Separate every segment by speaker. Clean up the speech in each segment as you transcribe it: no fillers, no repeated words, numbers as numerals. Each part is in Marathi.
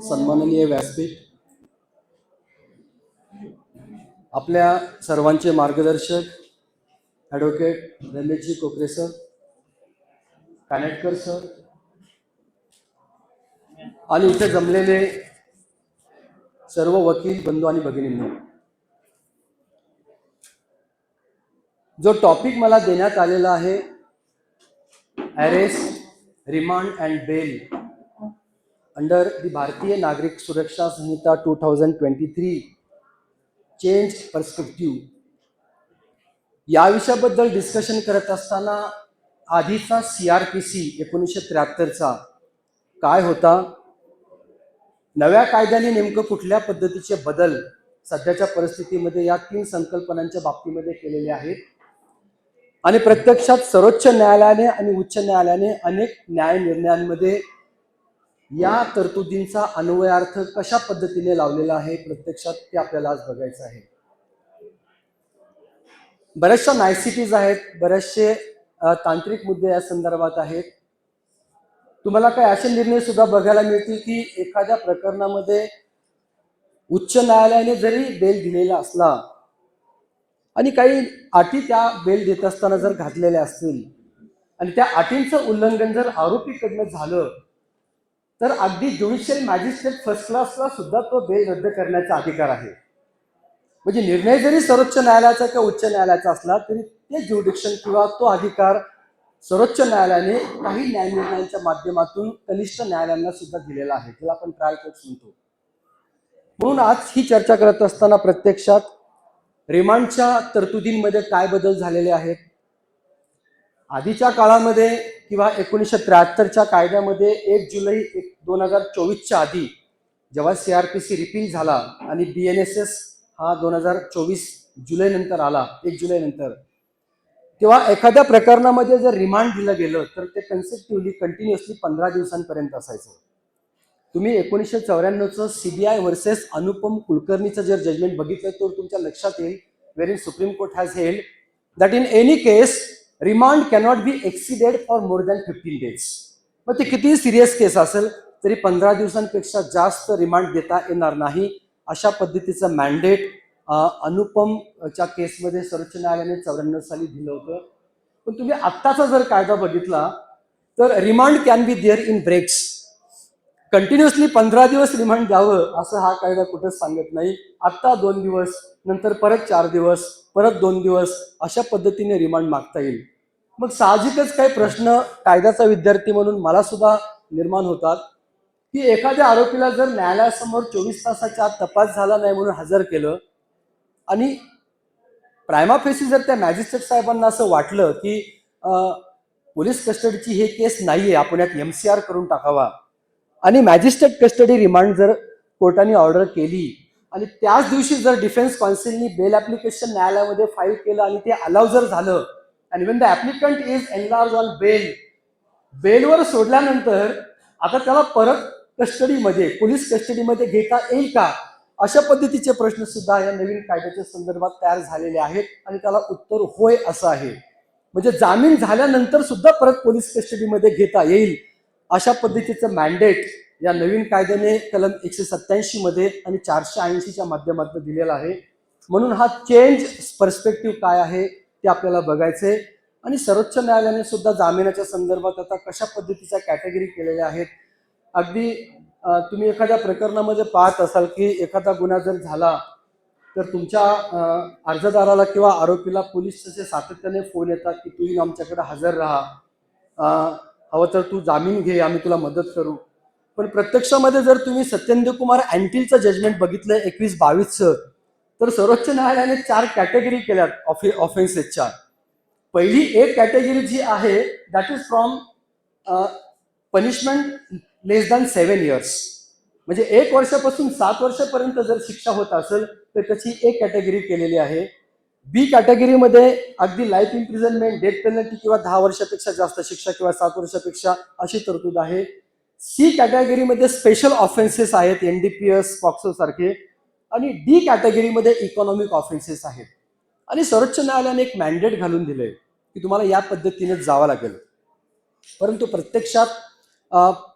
Speaker 1: सन्माननीय व्यासपीठ, आपल्या सर्वांचे मार्गदर्शक ॲडव्होकेट रमेशजी कोकरे सर, कानेटकर सर आणि इथे जमलेले सर्व वकील बंधू आणि भगिनींनो, जो टॉपिक मला देण्यात आलेला आहे arrest, remand and bail under the Bharatiya Nagarik सुरक्षा संहिता 2023 चेंज पर्स्पेक्टिव्ह, या विषयाबद्दल डिस्कशन करत असताना आधीचा CRPC 1973चा काय होता, नव्या कायद्याने नेमकं कुठल्या पद्धतीचे बदल सध्याच्या परिस्थितीमध्ये या तीन संकल्पनांच्या बाबतीमध्ये केलेले आहेत आणि प्रत्यक्षात सर्वोच्च न्यायालयाने आणि उच्च न्यायालयाने अनेक न्याय निर्णयांमध्ये या तरतुदींचा अन्वयार्थ कशा पद्धतीने लावलेला आहे, प्रत्यक्षात ते आपल्याला आज बघायचं आहे. बऱ्याचशा नायसिटीज आहेत, बरेचसे तांत्रिक मुद्दे या संदर्भात आहेत. तुम्हाला काही असे निर्णय सुद्धा बघायला मिळतील की एखाद्या प्रकरणामध्ये उच्च न्यायालयाने जरी बेल दिलेला असला आणि काही अटी त्या बेल देत असताना जर घातलेल्या असतील आणि त्या अटींचं उल्लंघन जर आरोपीकडनं झालं तर अगदी ज्युडिशियल मॅजिस्ट्रेट फर्स्ट क्लासला सुद्धा तो बेल रद्द करण्याचा अधिकार आहे. म्हणजे निर्णय जरी सर्वोच्च न्यायालयाचा किंवा उच्च न्यायालयाचा असला तरी ते ज्युडिक्शन किंवा तो अधिकार सर्वोच्च न्यायालयाने काही न्यायनिर्णयांच्या माध्यमातून कनिष्ठ न्यायालयांना सुद्धा दिलेला आहे, त्याला आपण ट्रायल कोर्ट म्हणतो. म्हणून आज ही चर्चा करत असताना प्रत्यक्षात रिमांडच्या तरतुदींमध्ये काय बदल झालेले आहेत, आधीच्या काळामध्ये किंवा 1973च्या कायद्यामध्ये 1 जुलै 2024च्या आधी जेव्हा CRPC रिपील झाला आणि BNSS हा 2024 जुलै नंतर आला, 1 जुलै नंतर, तेव्हा एखाद्या प्रकरणामध्ये जर रिमांड दिलं गेलं तर ते कन्सेप्टिव्हली कंटिन्युअसली 15 दिवसांपर्यंत असायचं. तुम्ही 1994चं CBI वर्सेस अनुपम कुलकर्णीचं जर जजमेंट बघितलं तर तुमच्या लक्षात येईल, where supreme court has held that in any case remand cannot be exceeded for more than 15 days. मग ते कितीही सिरियस केस असेल तरी 15 दिवसांपेक्षा जास्त रिमांड देता येणार नाही, अशा पद्धतीचं मॅन्डेट अनुपमच्या केसमध्ये सर्वोच्च न्यायालयाने 94 साली दिलं होतं. पण तुम्ही आत्ताचा जर कायदा बघितला तर remand can be there in breaks. Continuously 15 दिवस रिमांड द्यावं असं हा कायदा कुठंच सांगत नाही. आत्ता 2 दिवस, नंतर परत 4 दिवस, परत 2 दिवस, अशा पद्धतीने रिमांड मागता येईल. मग साहजिकच काही प्रश्न कायद्याचा विद्यार्थी म्हणून मला सुद्धा निर्माण होतात की एखाद्या आरोपीला जर न्यायालयासमोर 24 तासाच्या आत तपास झाला नाही म्हणून हजर केलं आणि प्रायमा फेसी जर त्या मॅजिस्ट्रेट साहेबांना असं वाटलं की पोलीस कस्टडीची हे केस नाहीये, आपण यात MCR करून टाकावा, आणि मॅजिस्ट्रेट कस्टडी रिमांड जर कोर्टाने ऑर्डर केली आणि त्याच दिवशी जर डिफेन्स काउन्सिलनी बेल ऍप्लिकेशन न्यायालयामध्ये फाईल केलं आणि ते अलाव जर झालं आणि when the applicant is enlarged on bail, बेलवर सोडल्यानंतर आता त्याला परत कस्टडीमध्ये, पोलीस कस्टडीमध्ये घेता येईल का, अशा पद्धतीचे प्रश्न सुद्धा या नवीन कायद्याच्या संदर्भात तयार झालेले आहेत आणि त्याला उत्तर होय असं आहे. म्हणजे जामीन झाल्यानंतर सुद्धा परत पोलीस कस्टडीमध्ये घेता येईल अशा पद्धतीचं मॅन्डेट या नवीन कायद्याने कलम 187 मध्ये आणि 480च्या माध्यमातून दिलेला आहे. म्हणून हा चेंज पर्स्पेक्टिव्ह काय आहे ते आपल्याला बघायचंय. आणि सर्वोच्च न्यायालयाने सुद्धा जामिनाच्या संदर्भात आता कशा पद्धतीच्या कॅटेगरी केलेल्या आहेत. अगदी तुम्ही एखाद्या प्रकरणामध्ये पाहत असाल की एखादा गुन्हा जर झाला तर तुमच्या अर्जदाराला किंवा आरोपीला पोलीसचे सातत्याने फोन येतात की तू आमच्याकडे हजर राहा, हवं तर तू जामीन घे, आम्ही तुला मदत करू. पण प्रत्यक्षामध्ये जर तुम्ही सत्येंद्र कुमार अँटिलचं जजमेंट बघितलं 21-22चं, तर सर्वोच्च न्यायालयाने 4 कॅटेगरी केल्यात ऑफेन्सेसच्या. पहिली एक कॅटेगरी जी आहे that is from punishment less than 7 years, म्हणजे 1 वर्षापासून 7 वर्षापर्यंत जर शिक्षा होत असेल तर त्याची एक कॅटेगरी केलेली आहे. बी कॅटेगरीमध्ये अगदी लाईफ इम्प्रिझनमेंट, डेथ पेनल्टी किंवा 10 वर्षापेक्षा जास्त शिक्षा किंवा 7 वर्षापेक्षा अशी तरतूद आहे. सी कॅटेगरीमध्ये स्पेशल ऑफेन्सेस आहेत, NDPS, पॉक्सो सारखे, आणि डी कॅटेगरीमध्ये इकॉनॉमिक ऑफेन्सेस आहेत. आणि सर्वोच्च न्यायालयाने एक मॅन्डेट घालून दिलंय की तुम्हाला या पद्धतीने जावं लागेल. परंतु प्रत्यक्षात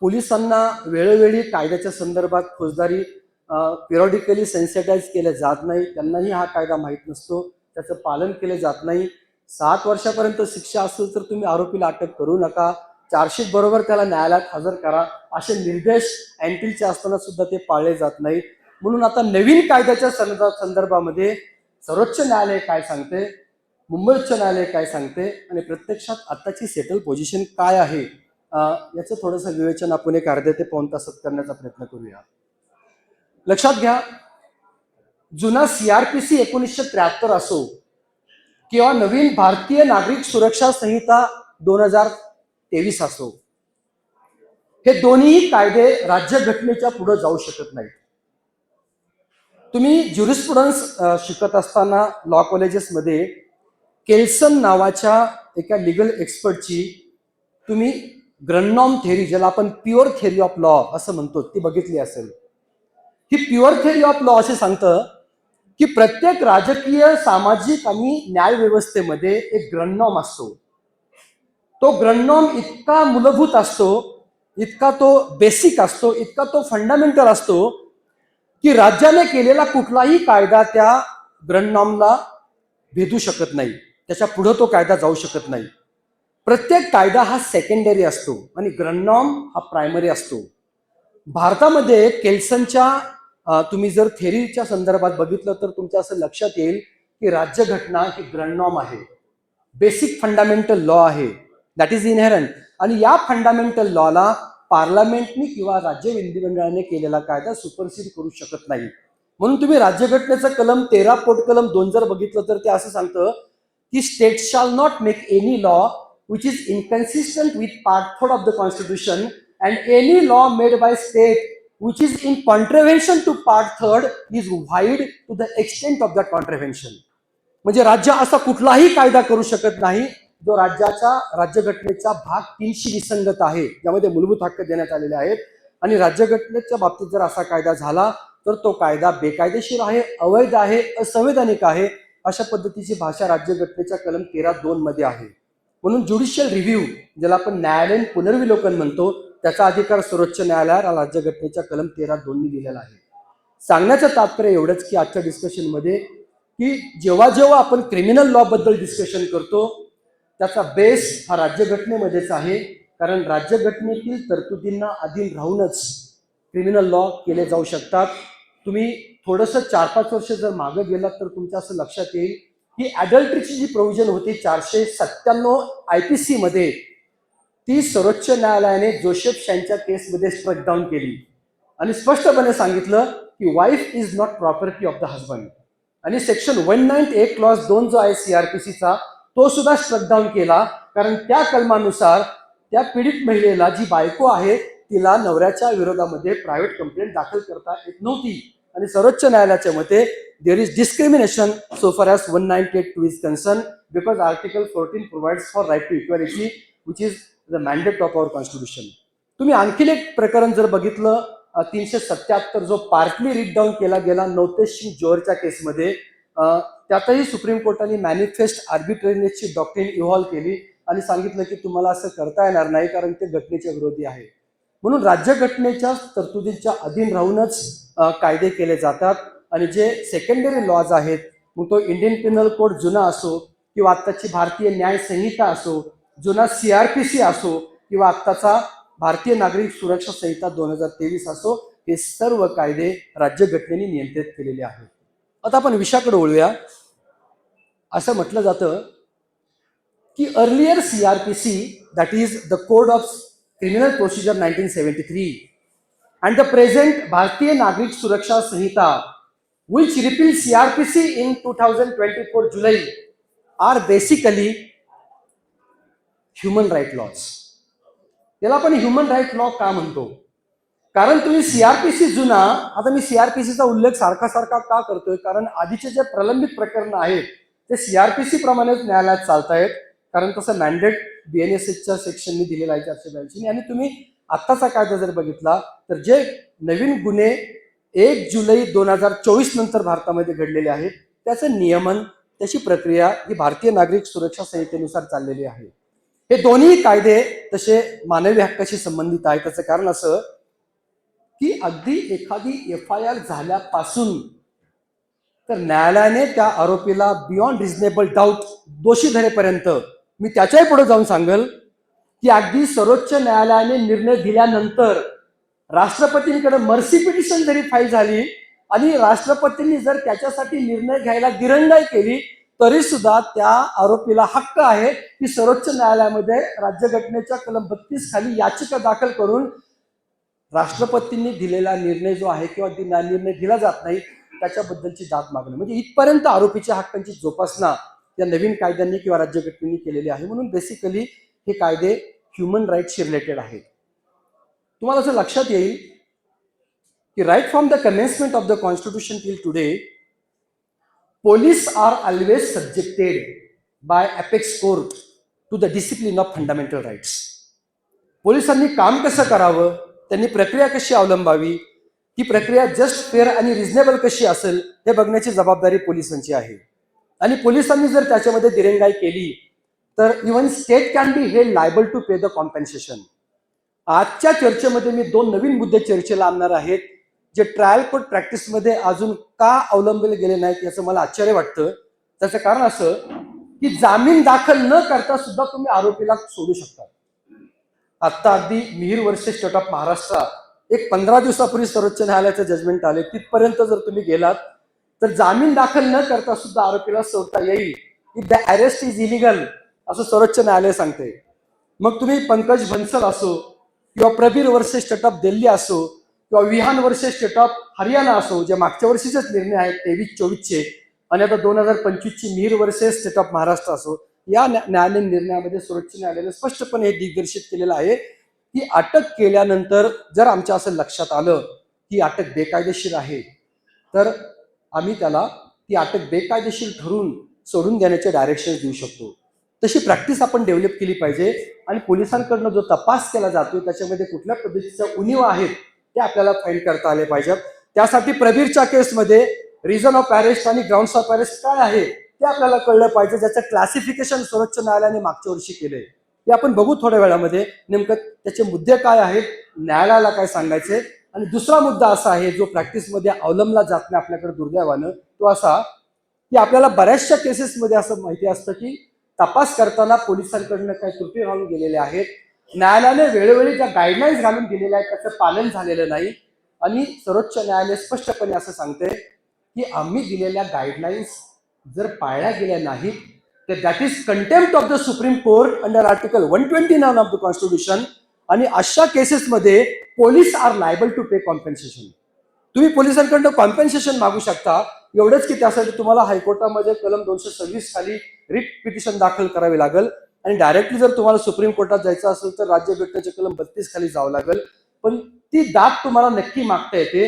Speaker 1: पोलिसांना वेळोवेळी कायद्याच्या संदर्भात फौजदारी पिरियॉडिकली सेन्सिटाईज केले जात नाही. त्यांनाही हा कायदा माहीत नसतो, त्याचं पालन केले जात नाही. 7 वर्षापर्यंत शिक्षा असेल तर तुम्ही आरोपीला अटक करू नका, चार्जशीट बरोबर त्याला न्यायालयात हजर करा, असे निर्देश अँटिलचे असताना सुद्धा ते पाळले जात नाहीत. म्हणून आता नवीन कायद्याच्या संदर्भामध्ये सर्वोच्च न्यायालय काय सांगते, मुंबई उच्च न्यायालय काय सांगते आणि प्रत्यक्षात आताची सेटल पोझिशन काय आहे, याचं थोडंसं विवेचन आपण एक अर्ध्या ते पाऊण तासात करण्याचा प्रयत्न करूया. लक्षात घ्या, जुना CRPC 1973 असो किंवा नवीन भारतीय नागरिक सुरक्षा संहिता 2023 असो, हे दोन्ही कायदे राज्यघटनेच्या पुढे जाऊ शकत नाहीत. तुम्ही ज्युरिस्प्रुडन्स शिकत असताना लॉ कॉलेजेसमध्ये केल्सन नावाच्या एका लिगल एक्सपर्टची तुम्ही ग्रनॉम थेरी, ज्याला आपण प्युअर थेरी ऑफ लॉ असं म्हणतो, ती बघितली असेल. ही प्युअर थेरी ऑफ लॉ असे सांगतं की प्रत्येक राजकीय, सामाजिक आणि न्याय व्यवस्थेमध्ये एक ग्रनॉम असतो. तो ग्रनॉम इतका मूलभूत असतो, इतका तो बेसिक असतो, इतका तो फंडामेंटल असतो की राज्याने केलेला कुठलाही कायदा त्या ग्रनॉमला भेदू शकत नाही, त्याच्या पुढे तो कायदा जाऊ शकत नाही. प्रत्येक कायदा हा सेकंडरी असतो आणि ग्रनॉम हा प्रायमरी असतो. भारतामध्ये केल्सनच्या तुम्ही जर थेरीच्या संदर्भात बघितलं तर तुमच्या असं लक्षात येईल की राज्यघटना ही ग्रनॉम आहे, बेसिक फंडामेंटल लॉ आहे, दॅट इज इनहेरंट. आणि या फंडामेंटल लॉला पार्लमेंटनी किंवा राज्य विधिमंडळाने केलेला कायदा सुपरसीड करू शकत नाही. म्हणून तुम्ही राज्यघटनेचं कलम 13 पोटकलम 2 जर बघितलं तर ते असं सांगतं की स्टेट शाल not make any law which is inconsistent with part 3 of the constitution, and any law made by state which is in contravention to part 3 is void to the extent of that contravention. म्हणजे राज्य असा कुठलाही कायदा करू शकत नाही जो राज्यघटनेचा भाग 3 विसंगत आहे, ज्यामध्ये मूलभूत हक्क देण्यात आलेले आहेत. आणि राज्यघटनेच्या बाबतीत जर असा कायदा झाला तर तो कायदा बेकायदेशीर आहे, अवैध आहे, असंवैधानिक आहे, अशा पद्धतीची भाषा राज्यघटनेच्या कलम 13(2) मध्ये आहे. म्हणून ज्युडिशियल रिव्ह्यू, ज्याला आपण न्यायालयीन पुनर्विलोकन म्हणतो, त्याचा अधिकार सर्वोच्च न्यायालयाला राज्यघटनेच्या कलम 13(2) दिलेला आहे. सांगण्याचं तात्पर्य एवढंच की आजच्या डिस्कशनमध्ये की जेव्हा जेव्हा आपण क्रिमिनल लॉ बद्दल डिस्कशन करतो त्याचा बेस हा राज्यघटनेमध्येच आहे, कारण राज्यघटनेतील तरतुदींना अधीन राहूनच क्रिमिनल लॉ केले जाऊ शकतात. तुम्ही थोडंसं 4-5 वर्ष जर मागे गेलात तर तुमच्या असं लक्षात येईल ही अडल्टरीची जी प्रोव्हिजन होती 497 IPC मध्ये, ती सर्वोच्च न्यायालयाने जोसेफ शॅनच्या केसमध्ये स्ट्रक डाऊन केली आणि स्पष्टपणे सांगितलं की wife is not property of the husband. आणि सेक्शन 198 क्लॉज 2 जो आहे CRPCचा, तो सुद्धा स्ट्रक डाऊन केला, कारण त्या कलमानुसार त्या पीडित महिलेला, जी बायको आहे, तिला नवऱ्याच्या विरोधामध्ये प्रायव्हेट कंप्लेंट दाखल करता येत नव्हती. आणि सर्वोच्च न्यायालयाच्या मते there is discrimination so far as 198(2) is concerned because Article 14 provides for right to equality which is the mandate of our constitution. तुम्ही आणखीन एक प्रकरण जर बघितलं 377 जो पार्टली रीड डाऊन केला गेला नवतेज सिंग जोहरच्या केसमध्ये, त्यातही सुप्रीम कोर्टाने मॅनिफेस्ट आर्बिट्रेरीनेसची डॉक्ट्रिन इव्हॉल्व केली आणि सांगितलं की तुम्हाला असं करता येणार नाही कारण ते घटनेच्या विरोधी आहे. म्हणून राज्यघटनेच्या तरतुदींच्या अधीन राहूनच कायदे केले जातात. आणि जे सेकंडरी लॉज आहेत, मग तो इंडियन पिनल कोड जुना असो किंवा आत्ताची भारतीय न्याय संहिता असो, जुना CRPC असो किंवा आत्ताचा भारतीय नागरिक सुरक्षा संहिता 2023 असो, हे सर्व कायदे राज्यघटनेने नियंत्रित केलेले आहेत. आता आपण विषयाकडे वळूया. असं म्हटलं जातं की earlier CRPC, that is the code of criminal procedure 1973 and the present भारतीय नागरिक सुरक्षा संहिता which repealed CRPC in 2024 July are basically human right laws. याला आपण ह्युमन राईट लॉ का म्हणतो? कारण तुम्ही CRPC जुना, आता मी CRPCचा उल्लेख सारखा का करतोय, कारण आधीचे जे प्रलंबित प्रकरण आहेत ते CRPC प्रमाणेच न्यायालयात चालतायत, कारण तसं मॅन्डेट BNSSच्या सेक्शनने दिलेला आहे 482. आणि तुम्ही आत्ताचा कायदा जर बघितला तर जे नवीन गुन्हे 1 जुलै 2024 नंतर भारतामध्ये घडलेले आहेत त्याचं नियमन, त्याची प्रक्रिया ही भारतीय नागरिक सुरक्षा संहितेनुसार चाललेली आहे. हे दोन्ही कायदे तसे मानवी हक्काशी संबंधित आहेत. त्याचं कारण असं की अगदी एखादी FIR झाल्यापासून तर न्यायालयाने त्या आरोपीला बियॉन्ड रिझनेबल डाऊट दोषी धरेपर्यंत, मी त्याच्याही पुढे जाऊन सांगेल की अगदी सर्वोच्च न्यायालयाने निर्णय दिल्यानंतर राष्ट्रपतींकडे मर्सी पिटिशन जरी फाईल झाली आणि राष्ट्रपतींनी जर त्याच्यासाठी निर्णय घ्यायला दिरंगाई केली तरी सुद्धा त्या आरोपीला हक्क आहे की सर्वोच्च न्यायालयामध्ये राज्यघटनेच्या कलम 32 खाली याचिका दाखल करून राष्ट्रपतींनी दिलेला निर्णय जो आहे किंवा निर्णय दिला जात नाही त्याच्याबद्दलची दाद मागणं. म्हणजे इथपर्यंत आरोपीच्या हक्कांची जोपासना या नवीन कायद्यांनी किंवा राज्यघटनेने केलेली आहे. म्हणून बेसिकली हे कायदे ह्युमन राईट्सशी रिलेटेड आहेत. तुम्हाला असं लक्षात येईल की right from the commencement of the constitution till today, police are always subjected by apex court to the discipline of fundamental rights. पोलिसांनी काम कसं करावं, त्यांनी प्रक्रिया कशी अवलंबावी, ती प्रक्रिया जस्ट फेअर आणि रिझनेबल कशी असेल हे बघण्याची जबाबदारी पोलिसांची आहे. आणि पोलिसांनी जर त्याच्यामध्ये दिरंगाई केली तर even state can be held liable to pay the compensation. आजच्या चर्चेमध्ये मी 2 नवीन मुद्दे चर्चेला आणणार आहेत जे ट्रायल कोर्ट प्रॅक्टिसमध्ये अजून का अवलंबले गेले नाहीत याचं मला आश्चर्य वाटतं. त्याचं कारण असं की जामीन दाखल न करता सुद्धा तुम्ही आरोपीला सोडू शकता. आता अगदी Mihir versus state of Maharashtra एक 15 दिवसापूर्वी सर्वोच्च न्यायालयाचं जजमेंट आले, तिथपर्यंत जर तुम्ही गेलात तर जामीन दाखल न करता सुद्धा आरोपीला सोडता येईल. If the arrest is illegal असं सर्वोच्च न्यायालय सांगते. मग तुम्ही पंकज बन्सल असो किंवा Prabir versus state of Delhi असो किंवा Vihaan versus state of Haryana असो, जे मागच्या वर्षीचेच निर्णय आहेत 23-24चे, आणि आता 2025ची Mihir versus state of Maharashtra असो, या न्यायालयीन निर्णयामध्ये सर्वोच्च न्यायालयाने स्पष्टपणे हे दिग्दर्शित केलेलं आहे की अटक केल्यानंतर जर आमच्या असं लक्षात आलं की अटक बेकायदेशीर आहे तर आम्ही त्याला ती अटक बेकायदेशीर ठरवून सोडून देण्याचे डायरेक्शन देऊ शकतो. तशी प्रॅक्टिस आपण डेव्हलप केली पाहिजे. आणि पोलिसांकडनं जो तपास केला जातो त्याच्यामध्ये कुठल्या पद्धतीच्या उणीवा आहेत ते आपल्याला फाईंड करता आले पाहिजेत. त्यासाठी प्रबीरच्या केसमध्ये रिझन ऑफ अरेस्ट आणि ग्राउंड्स ऑफ अरेस्ट काय आहे ते आपल्याला कळलं पाहिजे, ज्याचं क्लासिफिकेशन सर्वोच्च न्यायालयाने मागच्या वर्षी केले. ते आपण बघू थोड्या वेळामध्ये नेमकं त्याचे मुद्दे काय आहेत, न्यायालयाला काय सांगायचे. आणि दुसरा मुद्दा असा आहे जो प्रॅक्टिसमध्ये अवलंबला जात नाही आपल्याकडे दुर्दैवानं, तो असा की आपल्याला बऱ्याचशा केसेसमध्ये असं माहिती असतं की तपास करताना पोलिसांकडनं काही त्रुटी राहून गेलेल्या आहेत. न्यायालयाने वेळोवेळी ज्या गाईडलाईन्स घालून दिलेल्या आहेत त्याचं पालन झालेलं नाही. आणि सर्वोच्च न्यायालय स्पष्टपणे असं सांगते की आम्ही दिलेल्या गाईडलाईन्स जर पाळल्या गेल्या नाहीत तर that is contempt of the Supreme Court under article 129 of the constitution. आणि अशा केसेसमध्ये police are liable to pay compensation. तुम्ही पोलिसांकडनं कॉम्पेन्सेशन मागू शकता. एवढंच की त्यासाठी तुम्हाला हायकोर्टामध्ये कलम 226 खाली रिट पिटिशन दाखल करावी लागेल. आणि डायरेक्टली जर तुम्हाला सुप्रीम कोर्टात जायचं असेल तर राज्यघटनेच्या कलम 32 खाली जावं लागेल. पण ती दाद तुम्हाला नक्की मागता येते.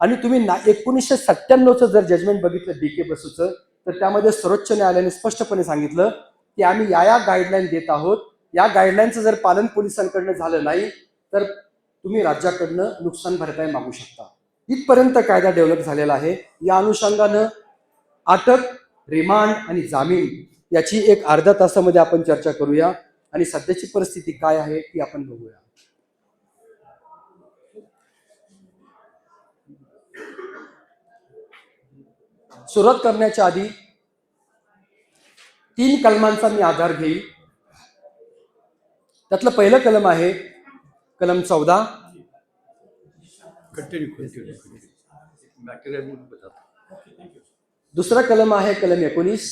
Speaker 1: आणि तुम्ही 1997चं जर जजमेंट बघितलं DK बसूचं तर त्यामध्ये सर्वोच्च न्यायालयाने स्पष्टपणे सांगितलं की आम्ही या गाईडलाईन देत आहोत. या गाईडलाईनचं जर पालन पोलिसांकडनं झालं नाही तर तुम्ही राज्याकडनं नुकसान भरपाई मागू शकता. इथपर्यंत कायदा डेव्हलप झालेला आहे. या अनुषंगानं अटक, रिमांड आणि जामीन याची एक अर्ध्या तासामध्ये आपण चर्चा करूया आणि सध्याची परिस्थिती काय आहे ती आपण बघूया. सुरुवात करण्याच्या आधी 3 कलमांचा मी आधार घेईल. त्यातलं पहिलं कलम आहे कलम 14. दुसरं कलम आहे कलम 19.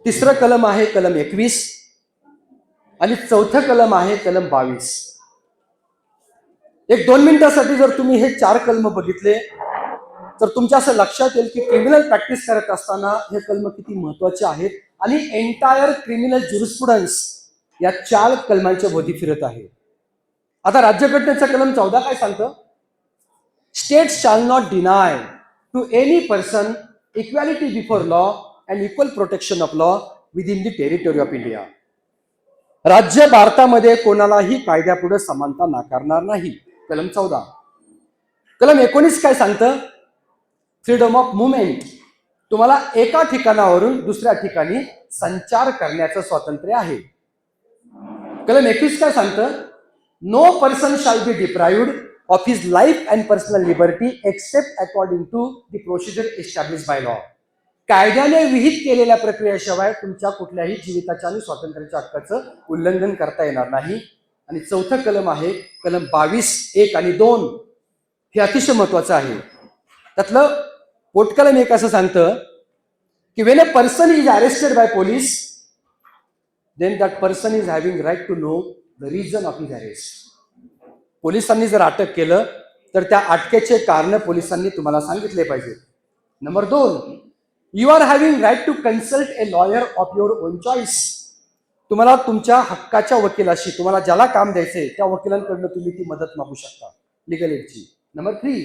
Speaker 1: तिसरं कलम आहे कलम 21 आणि चौथं कलम आहे कलम 22. 1-2 मिनिटासाठी जर तुम्ही हे 4 कलम बघितले तर तुमच्या असं लक्षात येईल की क्रिमिनल प्रॅक्टिस करत असताना हे कलम किती महत्वाचे आहेत. आणि एंटायर क्रिमिनल ज्युरिस्प्रुडन्स या 4 कलमांच्या भोवती फिरत आहे. आता राज्यघटनेचा कलम 14 काय सांगतं? State shall not deny to any person equality before law and equal protection of law within the territory of India. राज्य भारतामध्ये कोणालाही कायद्यापुढे समानता नाकारणार नाही. कलम 14. कलम 19 काय सांगतं? Freedom of movement. तुम्हाला एका ठिकाणावरून दुसऱ्या ठिकाणी संचार करण्याचं स्वातंत्र्य आहे. कलम 21 काय सांगतं? No person shall be deprived of his life and personal liberty except according to the procedure establish by law. कायद्याने विहित केलेल्या प्रक्रियेशिवाय तुमच्या कुठल्याही जीविताच्या आणि स्वातंत्र्याच्या हक्काचं उल्लंघन करता येणार नाही. आणि चौथं कलम आहे कलम 22(1) आणि 2. हे अतिशय महत्वाचं आहे. त्यातलं पोटकलम 1 असं सांगतं की when a person is arrested bye police then that person is having right to know the reason of his arrest. पोलिसांनी जर अटक केलं तर त्या अटकेचे कारण पोलिसांनी तुम्हाला सांगितले पाहिजे. Number 2, you are having right to consult a lawyer of your own choice. तुम्हाला तुमच्या हक्काच्या वकिलाशी, तुम्हाला ज्याला काम द्यायचंय त्या वकिलांकडनं तुम्ही ती मदत मागू शकता, लिगल एडची. Number 3,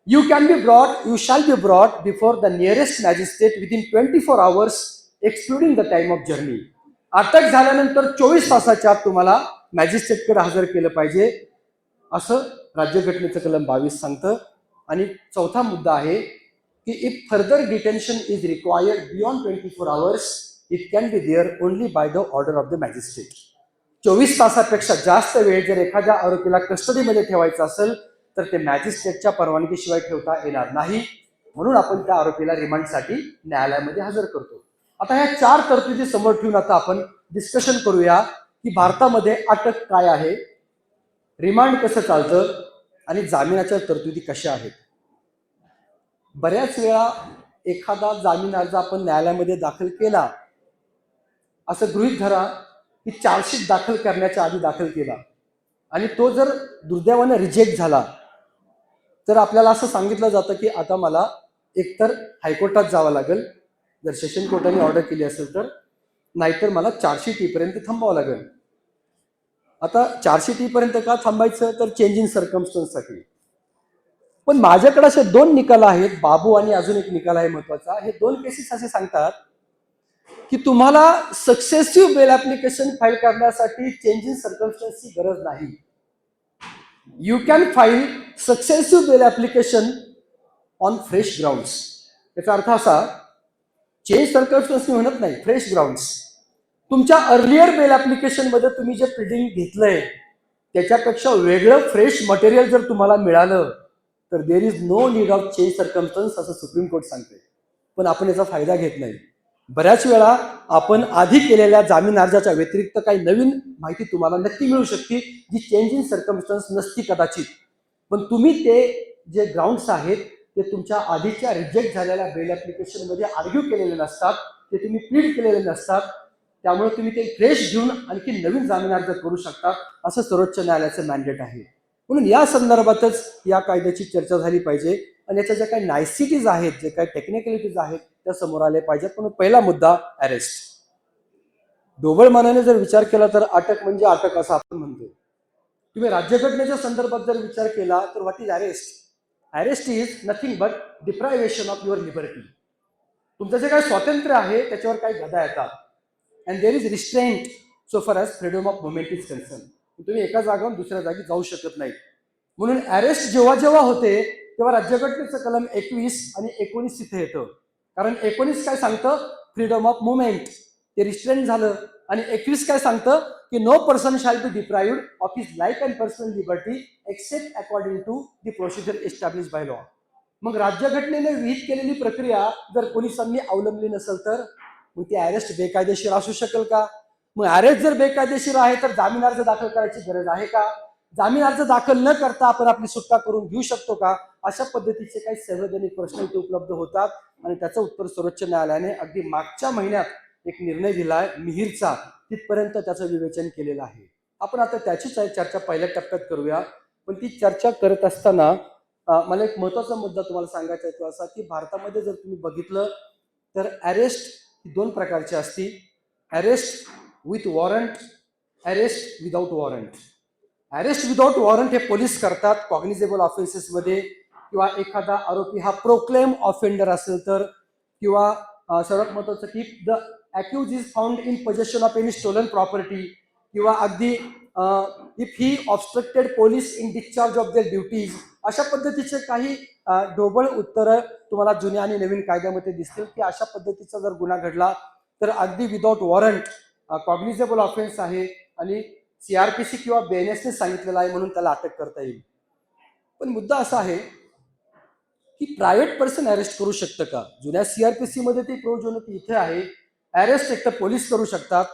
Speaker 1: you shall be brought before the nearest magistrate within 24 hours excluding the time of journey. अटक झाल्यानंतर 24 तासाच्या आत तुम्हाला मॅजिस्ट्रेटकडे हजर केलं पाहिजे, असं राज्यघटनेचं कलम 22 सांगतं. आणि चौथा मुद्दा आहे की if further detention is required beyond 24 hours it can be there only by the order of the magistrate. 24 तासापेक्षा जास्त वेळ जर एखाद्या आरोपीला कस्टडीमध्ये ठेवायचं असेल तर ते मॅजिस्ट्रेटच्या परवानगीशिवाय ठेवता येणार नाही. म्हणून आपण त्या आरोपीला रिमांडसाठी न्यायालयामध्ये हजर करतो. आता ह्या 4 तरतुदी समोर ठेवून आता आपण डिस्कशन करूया की भारतामध्ये अटक काय आहे, रिमांड कसं चालतं आणि जामिनाच्या तरतुदी कशा आहेत. बऱ्याच वेळा एखादा जामीन अर्ज आपण न्यायालयामध्ये दाखल केला, असं गृहीत धरा की चार्जशीट दाखल करण्याच्या आधी दाखल केला आणि तो जर दुर्दैवाने रिजेक्ट झाला तर आपल्याला असं सांगितलं जातं की आता मला एकतर हायकोर्टात जावं लागेल जर सेशन कोर्टाने ऑर्डर केली असेल तर, नाहीतर मला चार्जशीट येईपर्यंत थांबावं लागेल. आता चार्जशीट येईपर्यंत का थांबायचं, तर चेंज इन सर्कमस्टन्ससाठी. पण माझ्याकडे असे 2 निकाल आहेत, बाबू आणि अजून एक निकाल आहे महत्वाचा. हे 2 केसेस असे सांगतात की तुम्हाला सक्सेसिव्ह बेल ऍप्लिकेशन फाईल करण्यासाठी चेंज इन सर्कमस्टन्सची गरज नाही. You can file successive bail application on fresh grounds. याचा अर्थ असा, चेंज सर्कमस्टन्स म्हणत नाही, फ्रेश ग्राउंड्स. तुमच्या अर्लियर बेल ऍप्लिकेशन मध्ये तुम्ही जे प्रिडिंग घेतलंय त्याच्यापेक्षा वेगळं फ्रेश मटेरियल जर तुम्हाला मिळालं तर there is no need of change circumstances असं सुप्रीम कोर्ट सांगते. पण आपण याचा फायदा घेत नाही. बऱ्याच वेळा आपण आधी केलेल्या जामीन अर्जाच्या व्यतिरिक्त काही नवीन माहिती तुम्हाला नक्की मिळू शकते जी चेंज इन सर्कमस्टन्स नसती कदाचित. पण तुम्ही ते जे ग्राउंड्स आहेत ते तुमच्या आधीच्या रिजेक्ट झालेल्या बेल ऍप्लिकेशन मध्ये आर्ग्यू केलेले नसतात, ते तुम्ही प्लीड केलेले नसतात. त्यामुळे तुम्ही ते फ्रेश घेऊन आणखी नवीन जामीन अर्ज करू शकता, असं सर्वोच्च न्यायालयाचं मॅन्डेट आहे. म्हणून या संदर्भातच या कायद्याची चर्चा झाली पाहिजे आणि याच्या ज्या काही नायसिटीज आहेत, जे काही टेक्निकॅलिटीज आहेत त्या समोर आले पाहिजेत. म्हणून पहिला मुद्दा अरेस्ट. ढोबळ मानाने जर विचार केला तर अटक म्हणजे अटक असं आपण म्हणतो. तुम्ही राज्यघटनेच्या संदर्भात जर विचार केला तर what is arrest? Arrest is nothing but deprivation of your liberty. तुमचं जे काही स्वातंत्र्य आहे त्याच्यावर काही गदा येतात. And there is restraint so far as freedom of movement is concern. तुम्ही एका जागेवर दुसऱ्या जागी जाऊ शकत नाही. म्हणून अरेस्ट जेव्हा जेव्हा होते तेव्हा राज्यघटनेचं कलम 21 आणि 19 तिथे येतं. कारण 19 काय सांगतं? फ्रीडम ऑफ मुवमेंट, ते रिस्ट्रेंट झालं. आणि 21 काय सांगतं की no person shall be deprived of his life and personal liberty except according to the procedure establish by law. मग राज्यघटनेने विहित केलेली प्रक्रिया जर पोलिसांनी अवलंबली नसेल तर मग ती अरेस्ट बेकायदेशीर असू शकेल का? मग अरेस्ट जर बेकायदेशीर आहे तर जामीन अर्ज दाखल करायची गरज आहे का? जामीन अर्ज दाखल न करता आपण आपली सुटका करून घेऊ शकतो का? अशा पद्धतीचे काही संवैधानिक प्रश्न इथे उपलब्ध होतात आणि त्याचं उत्तर सर्वोच्च न्यायालयाने अगदी मागच्या महिन्यात एक निर्णय दिलाय मिहिरचा, तिथपर्यंत त्याचं विवेचन केलेलं आहे. आपण आता त्याची चर्चा पहिल्या टप्प्यात करूया. पण ती चर्चा करत असताना मला एक महत्वाचा मुद्दा तुम्हाला सांगायचा आहे तो असा की भारतामध्ये जर तुम्ही बघितलं तर अरेस्ट 2 प्रकारची असती. Arrest with warrant, arrest without warrant. Arrest without warrant हे पोलीस करतात कॉग्निजेबल ऑफेन्सेसमध्ये, किंवा एखादा आरोपी हा प्रोक्लेम ऑफेंडर असेल तर, किंवा सर्वात महत्वाचं की the accused is found in possession of any stolen property, किंवा अगदी if he obstructed police in discharge of their duties. अशा पद्धतीचे काही ढोबळ उत्तरं तुम्हाला जुन्या आणि नवीन कायद्यामध्ये दिसतील की अशा पद्धतीचा जर गुन्हा घडला तर अगदी विदाउट वॉरंट कॉग्निजेबल ऑफेन्स आहे आणि CRPC किंवा BNS ने सांगितलेलं आहे म्हणून त्याला अटक करता येईल. पण मुद्दा असा आहे की प्रायव्हेट पर्सन अरेस्ट करू शकतं का? जुन्या CRPC मध्ये ती प्रोव्हिजन होती, इथे आहे. अरेस्ट एक तर पोलीस करू शकतात,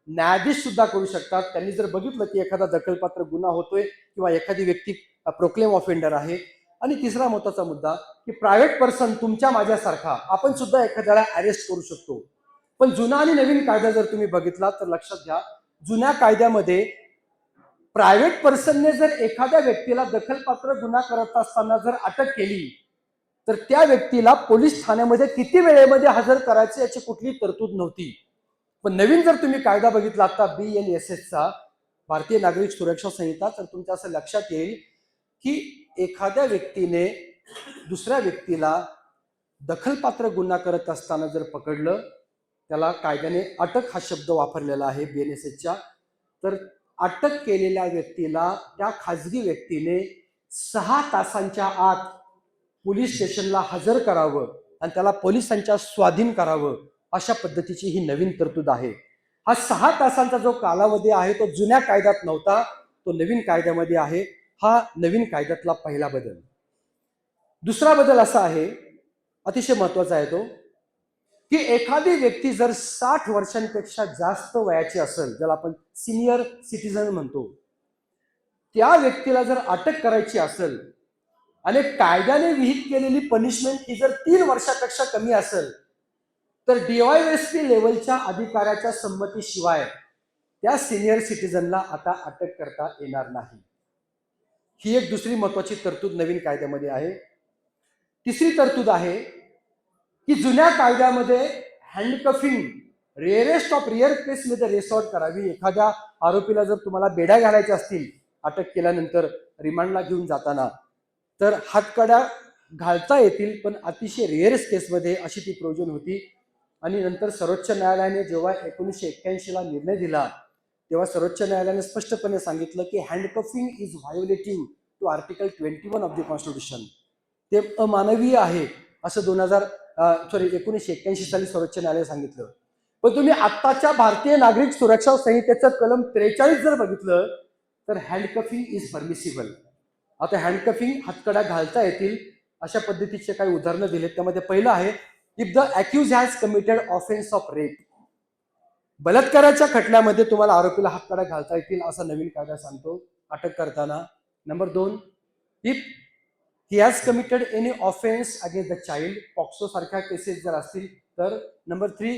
Speaker 1: न्यायाधीश सुद्धा करू शकतात. त्यांनी जर बघितलं की एखादा दखलपात्र गुन्हा होतोय किंवा एखादी व्यक्ती प्रोक्लेम ऑफेंडर आहे. आणि तिसरा महत्वाचा मुद्दा की प्रायव्हेट पर्सन तुमच्या माझ्यासारखा आपण सुद्धा एखाद्याला अरेस्ट करू शकतो. पण जुना आणि नवीन कायदा जर तुम्ही बघितला तर लक्षात घ्या, जुन्या कायद्यामध्ये प्रायव्हेट पर्सनने जर एखाद्या व्यक्तीला दखलपात्र गुन्हा करत असताना जर अटक केली तर त्या व्यक्तीला पोलीस ठाण्यामध्ये किती वेळेमध्ये हजर करायचे याची कुठलीही तरतूद नव्हती. पण नवीन जर तुम्ही कायदा बघितला आता BNSSचा, भारतीय नागरिक सुरक्षा संहिता, तर तुमच्या असं लक्षात येईल की एखाद्या व्यक्तीने दुसऱ्या व्यक्तीला दखलपात्र गुन्हा करत असताना जर पकडलं, त्याला कायद्याने अटक हा शब्द वापरलेला आहे BNSSच्या. तर अटक केलेल्या व्यक्तीला त्या खाजगी व्यक्तीने 6 तासांच्या आत पोलीस स्टेशनला हजर करावं आणि त्याला पोलिसांच्या स्वाधीन करावं, अशा पद्धतीची ही नवीन तरतूद आहे. हा 6 तासांचा जो कालावधी आहे तो जुन्या कायद्यात नव्हता, तो नवीन कायद्यामध्ये आहे. हा नवीन कायद्यातला पहिला बदल. दुसरा बदल असा आहे, अतिशय महत्वाचा आहे तो, की एखादी व्यक्ती जर 60 वर्षांपेक्षा जास्त वयाची असेल, ज्याला आपण सिनियर सिटीजन म्हणतो, त्या व्यक्तीला जर अटक करायची असेल आणि कायद्याने विहित केलेली पनिशमेंट ही जर 3 वर्षापेक्षा कमी असेल तर DYSP लेवलच्या अधिकाऱ्याच्या संमतीशिवाय त्या सिनियर सिटीजनला आता अटक करता येणार नाही. ही एक दुसरी महत्वाची तरतूद नवीन कायद्यामध्ये आहे. तिसरी तरतूद आहे की जुन्या कायद्यामध्ये हँडकफिंग रेअरेस्ट ऑफ रेअर केसमध्ये रेसॉर्ट करावी. एखाद्या आरोपीला जर तुम्हाला बेड्या घालायच्या असतील अटक केल्यानंतर रिमांडला घेऊन जाताना, तर हातकड्या घालता येतील, पण अतिशय रेअरेस्ट केसमध्ये अशी ती प्रोव्हिजन होती. आणि नंतर सर्वोच्च न्यायालयाने जेव्हा 1981ला निर्णय दिला तेव्हा सर्वोच्च न्यायालयाने स्पष्टपणे सांगितलं की handcuffing is violative to article 21 of the constitution. ते अमानवीय आहे असं 1981 साली सर्वोच्च न्यायालय सांगितलं. पण तुम्ही आत्ताच्या भारतीय नागरिक सुरक्षा संहितेचं कलम 43 जर बघितलं तर हँडकफिंग इज परमिसिबल. आता हँडकफिंग हातकड्या घालता येतील अशा पद्धतीचे काही उदाहरणं दिलेत. त्यामध्ये पहिलं आहे, if the accused has committed offence of rape. बलात्काराच्या खटल्यामध्ये तुम्हाला आरोपीला हातकड्या घालता येतील असा नवीन कायदा सांगतो अटक करताना. Number 2, if he has committed any offence against the child, POCSO सारख्या केसेस जर असतील तर. Number 3,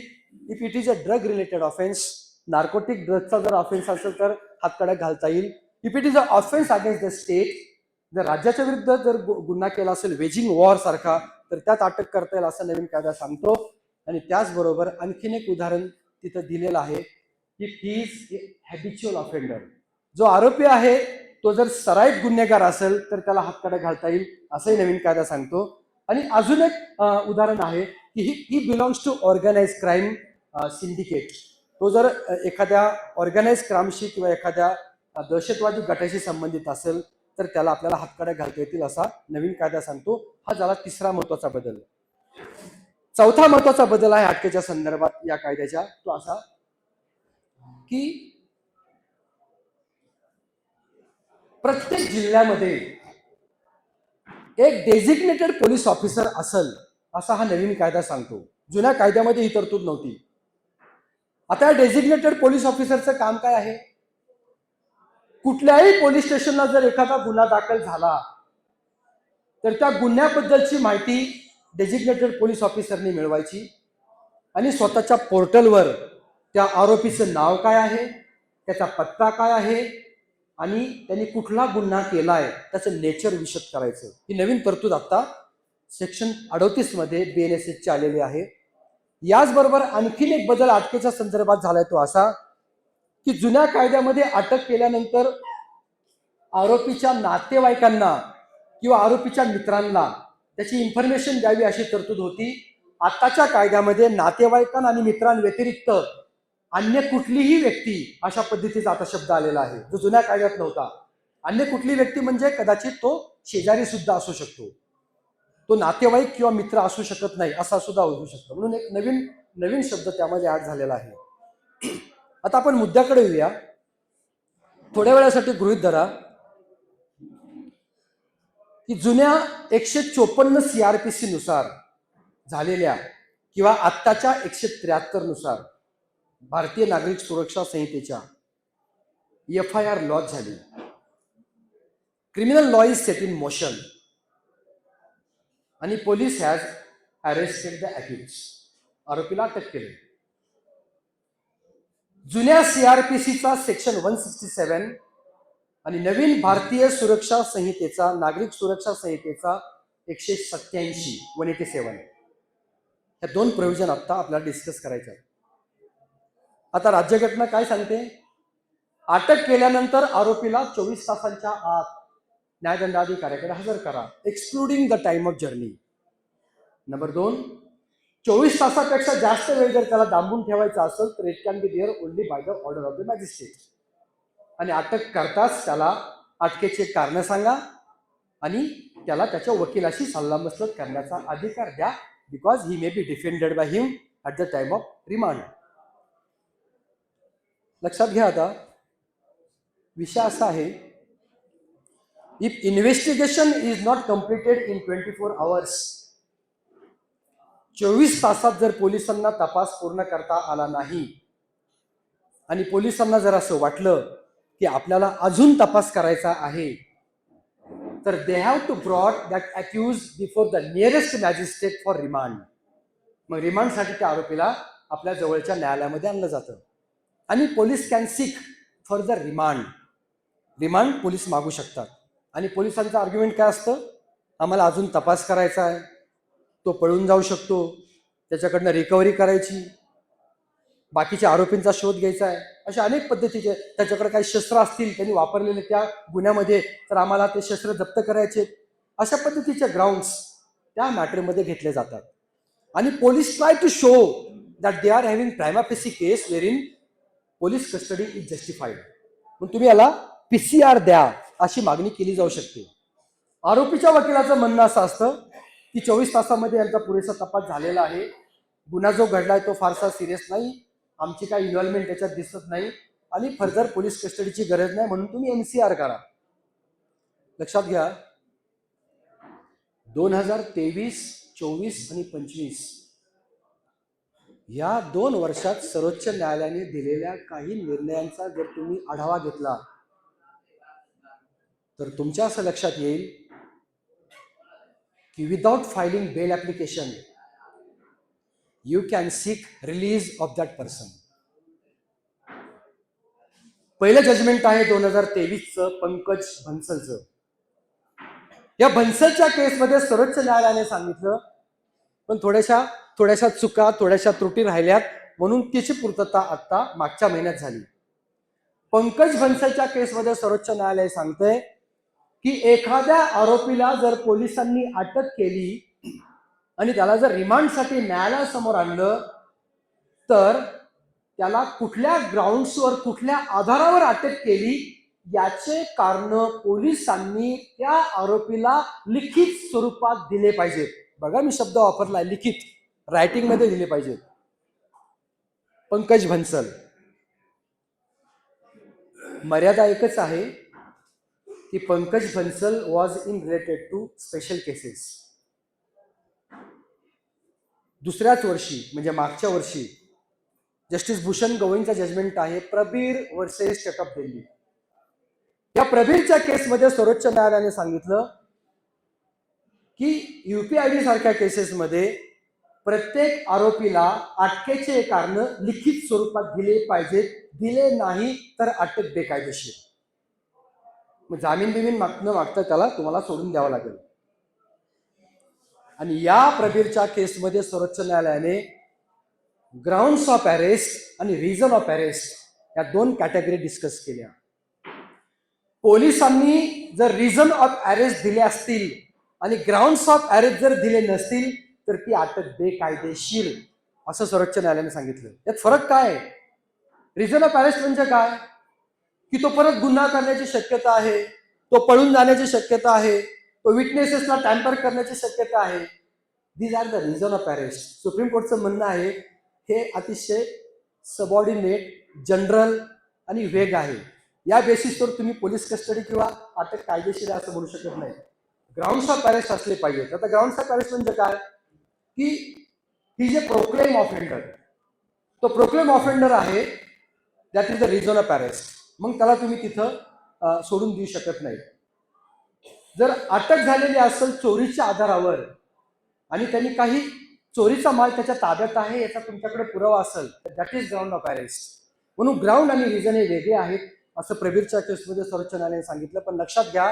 Speaker 1: if it is a drug related offence, narcotic ड्रगचा जर ऑफेन्स असेल तर हातकड्या घालता येईल. If it is a offence against the state, जर राज्याच्या विरुद्ध जर गुन्हा केला असेल वेजिंग वॉर सारखा, तर त्यात अटक करता येईल असा नवीन कायदा सांगतो. आणि त्याचबरोबर आणखीन एक उदाहरण तिथं दिलेलं आहे, if he is habitual offender, जो आरोपी आहे तो जर सराईत गुन्हेगार असेल तर त्याला हातकड्या घालता येईल असंही नवीन कायदा सांगतो. आणि अजून एक उदाहरण आहे की he belongs to organise crime syndicate. तो जर एखाद्या ऑर्गनाइज क्राईमशी किंवा एखाद्या दहशतवादी गटाशी संबंधित असेल तर त्याला आपल्याला हातकड्या घालता येतील असा नवीन कायदा सांगतो. हा झाला तिसरा महत्वाचा बदल. चौथा महत्वाचा बदल आहे अटकेच्या संदर्भात या कायद्याच्या, तो असा की प्रत्येक जिल्ह्यामध्ये एक डेझिग्नेटेड पोलीस ऑफिसर असेल असा हा नवीन कायदा सांगतो. जुन्या कायद्यामध्ये ही तरतूद नव्हती. आता डेझिग्नेटेड पोलीस ऑफिसरचं काम काय आहे, कुठल्याही पोलीस स्टेशनला जर एखादा गुन्हा दाखल झाला तर त्या गुन्ह्याबद्दलची माहिती डेझिग्नेटेड पोलीस ऑफिसरने मिळवायची आणि स्वतःच्या पोर्टलवर त्या आरोपीचं नाव काय आहे, त्याचा पत्ता काय आहे आणि त्यांनी कुठला गुन्हा केलाय त्याचं नेचर विशद करायचं. ही नवीन तरतूद आता सेक्शन 38 मध्ये BNSSची आलेली आहे. याचबरोबर आणखीन एक बदल अटकेच्या संदर्भात झालाय, तो असा की जुन्या कायद्यामध्ये अटक केल्यानंतर आरोपीच्या नातेवाईकांना किंवा आरोपीच्या मित्रांना त्याची इन्फॉर्मेशन द्यावी अशी तरतूद होती. आताच्या कायद्यामध्ये नातेवाईकांना आणि मित्रांव्यतिरिक्त अन्य कुठलीही व्यक्ती अशा पद्धतीचा आता शब्द आलेला आहे, जो जुन्या कायद्यात नव्हता. अन्य कुठली व्यक्ती म्हणजे कदाचित तो शेजारी सुद्धा असू शकतो, तो नातेवाईक किंवा मित्र असू शकत नाही असा सुद्धा होऊ शकतो. म्हणून एक नवीन शब्द त्यामध्ये ऍड झालेला आहे. आता आपण मुद्द्याकडे येऊया थोड्या वेळासाठी गृहीत धरा की जुन्या 154 CRPC नुसार झालेल्या किंवा आत्ताच्या 173 नुसार भारतीय नागरिक सुरक्षा संहितेच्या FIR लॉन्च झाली. Criminal law is set in motion आणि police has arrested the accuse. आरोपीला अटक केली. जुन्या CRPCचा सेक्शन 167 आणि नवीन भारतीय सुरक्षा संहितेचा नागरिक सुरक्षा संहितेचा 187 या दोन प्रोव्हिजन आता आपल्याला डिस्कस करायचे आहेत. आता राज्यघटना काय सांगते? अटक केल्यानंतर आरोपीला 24 तासांच्या आत न्यायदंडाधिकाऱ्याकडे हजर करा, excluding the time of journey. Number 2, 24 तासापेक्षा जास्त वेळ जर त्याला दांबून ठेवायचा असेल तर it can be there only by the order of the magistrate. आणि अटक करताच त्याला अटकेचे कारण सांगा आणि त्याला त्याच्या वकिलाशी सल्लामसलत करण्याचा अधिकार द्या, because he may be defended by him at the time of remand. लक्षात घ्या. आता विषय असा आहे, if investigation is not completed in 24 hours, 24 तासात जर पोलिसांना तपास पूर्ण करता आला नाही आणि पोलिसांना जर असं वाटलं की आपल्याला अजून तपास करायचा आहे, तर they have to brought that accused before the nearest magistrate for remand. मग रिमांडसाठी त्या आरोपीला आपल्या जवळच्या न्यायालयामध्ये आणलं जातं आणि police can sick further remand. Remand police मागू शकतात आणि पोलिसांचं आर्ग्युमेंट काय असतं? आम्हाला अजून तपास करायचा आहे, तो पळून जाऊ शकतो, त्याच्याकडनं रिकव्हरी करायची, बाकीच्या आरोपींचा शोध घ्यायचा आहे, अशा अनेक पद्धतीचे. त्याच्याकडे काही शस्त्र असतील त्यांनी वापरलेले त्या गुन्ह्यामध्ये, तर आम्हाला ते शस्त्र जप्त करायचे. अशा पद्धतीचे ग्राउंड्स त्या मॅटरमध्ये घेतले जातात आणि police try to show that they are having prima facie case where in police custody is justified. मग तुम्ही याला PCR द्या अशी मागणी केली जाऊ शकते. आरोपीच्या वकिलाचं म्हणणं असं असतं की 24 तासामध्ये यांचा पुरेसा तपास झालेला आहे, गुन्हा जो घडलाय तो फारसा सिरियस नाही, आमची काही इन्व्हॉल्वमेंट त्याच्यात दिसत नाही आणि फर्दर पोलीस कस्टडीची गरज नाही, म्हणून तुम्ही NCR करा. लक्षात घ्या, 2023, 24 आणि 25 या 2 वर्षात सर्वोच्च न्यायालयाने दिलेल्या काही निर्णयांचा जर तुम्ही आढावा घेतला तर तुमच्या असं लक्षात येईल की without filing bail application you can seek release of that person. पहिलं जजमेंट आहे 2023चं पंकज भन्सलचं. या भन्सलच्या केसमध्ये सर्वोच्च न्यायालयाने सांगितलं, पण थोड्याशा चुका, थोड्याशा त्रुटी राहिल्यात, म्हणून तिची पूर्तता आता मागच्या महिन्यात झाली. पंकज भन्सलच्या केसमध्ये सर्वोच्च न्यायालय सांगतंय की एखाद्या आरोपीला जर पोलिसांनी अटक केली आणि त्याला जर रिमांडसाठी न्यायालयासमोर आणलं तर त्याला कुठल्या ग्राउंड्सवर, कुठल्या आधारावर अटक केली याचे कारण पोलिसांनी त्या आरोपीला लिखित स्वरूपात दिले पाहिजेत. बघा, मी शब्द वापरलाय, लिखित, रायटिंग मध्ये दिले पाहिजेत. पंकज भन्सल. मर्यादा एकच आहे की Pankaj Bansal was in related to special cases. दुसऱ्याच वर्षी म्हणजे मागच्या वर्षी जस्टिस भूषण गवईंचा जजमेंट आहे Prabir versus state of Delhi. या प्रबीरच्या केसमध्ये सर्वोच्च न्यायालयाने सांगितलं की UPID सारख्या केसेसमध्ये प्रत्येक आरोपीला अटकेचे कारण लिखित स्वरूपात दिले पाहिजेत, दिले नाही तर अटक बेकायदेशीर. मग जामीन बिमीन न मागता त्याला तुम्हाला सोडून द्यावं लागेल. आणि या प्रबीरच्या केसमध्ये सर्वोच्च न्यायालयाने ग्राउंड्स ऑफ अरेस्ट आणि रिझन ऑफ अरेस्ट या 2 कॅटेगरी डिस्कस केल्या. पोलिसांनी जर रिझन ऑफ अरेस्ट दिले असतील आणि ग्राउंड्स ऑफ अरेस्ट जर दिले नसतील तर ती अटक बेकायदेशीर, असं सर्वोच्च न्यायालयाने सांगितलं. यात फरक काय आहे? रिझन ऑफ अरेस्ट म्हणजे काय? की तो परत गुन्हा करण्याची शक्यता आहे, तो पळून जाण्याची शक्यता आहे, तो विटनेसेसला टॅम्पर करण्याची शक्यता आहे. These are the reason of arrest. Supreme कोर्टचं म्हणणं आहे हे अतिशय सबऑर्डिनेट, जनरल आणि वेग आहे. या बेसिसवर तुम्ही पोलीस कस्टडी किंवा अटक कायदेशीर आहे असं म्हणू शकत नाही. ग्राउंड्स ऑफ अरेस्ट असले पाहिजेत. आता ग्राउंड्स ऑफ अरेस्ट म्हणजे काय की ही जे प्रोक्लेम ऑफेंडर, तो प्रोक्लेम ऑफेंडर आहे, that is the reason of arrest. मग त्याला तुम्ही तिथं सोडून देऊ शकत नाही. जर अटक झालेली असेल चोरीच्या आधारावर आणि त्यांनी काही चोरीचा माल त्याच्या ताब्यात आहे याचा तुमच्याकडे पुरावा असेल तर that is ground of arrest. म्हणून ग्राउंड आणि रिझन हे वेगळे आहेत असं प्रबीरच्या केसमध्ये सर्वोच्च न्यायालयाने सांगितलं. पण लक्षात घ्या,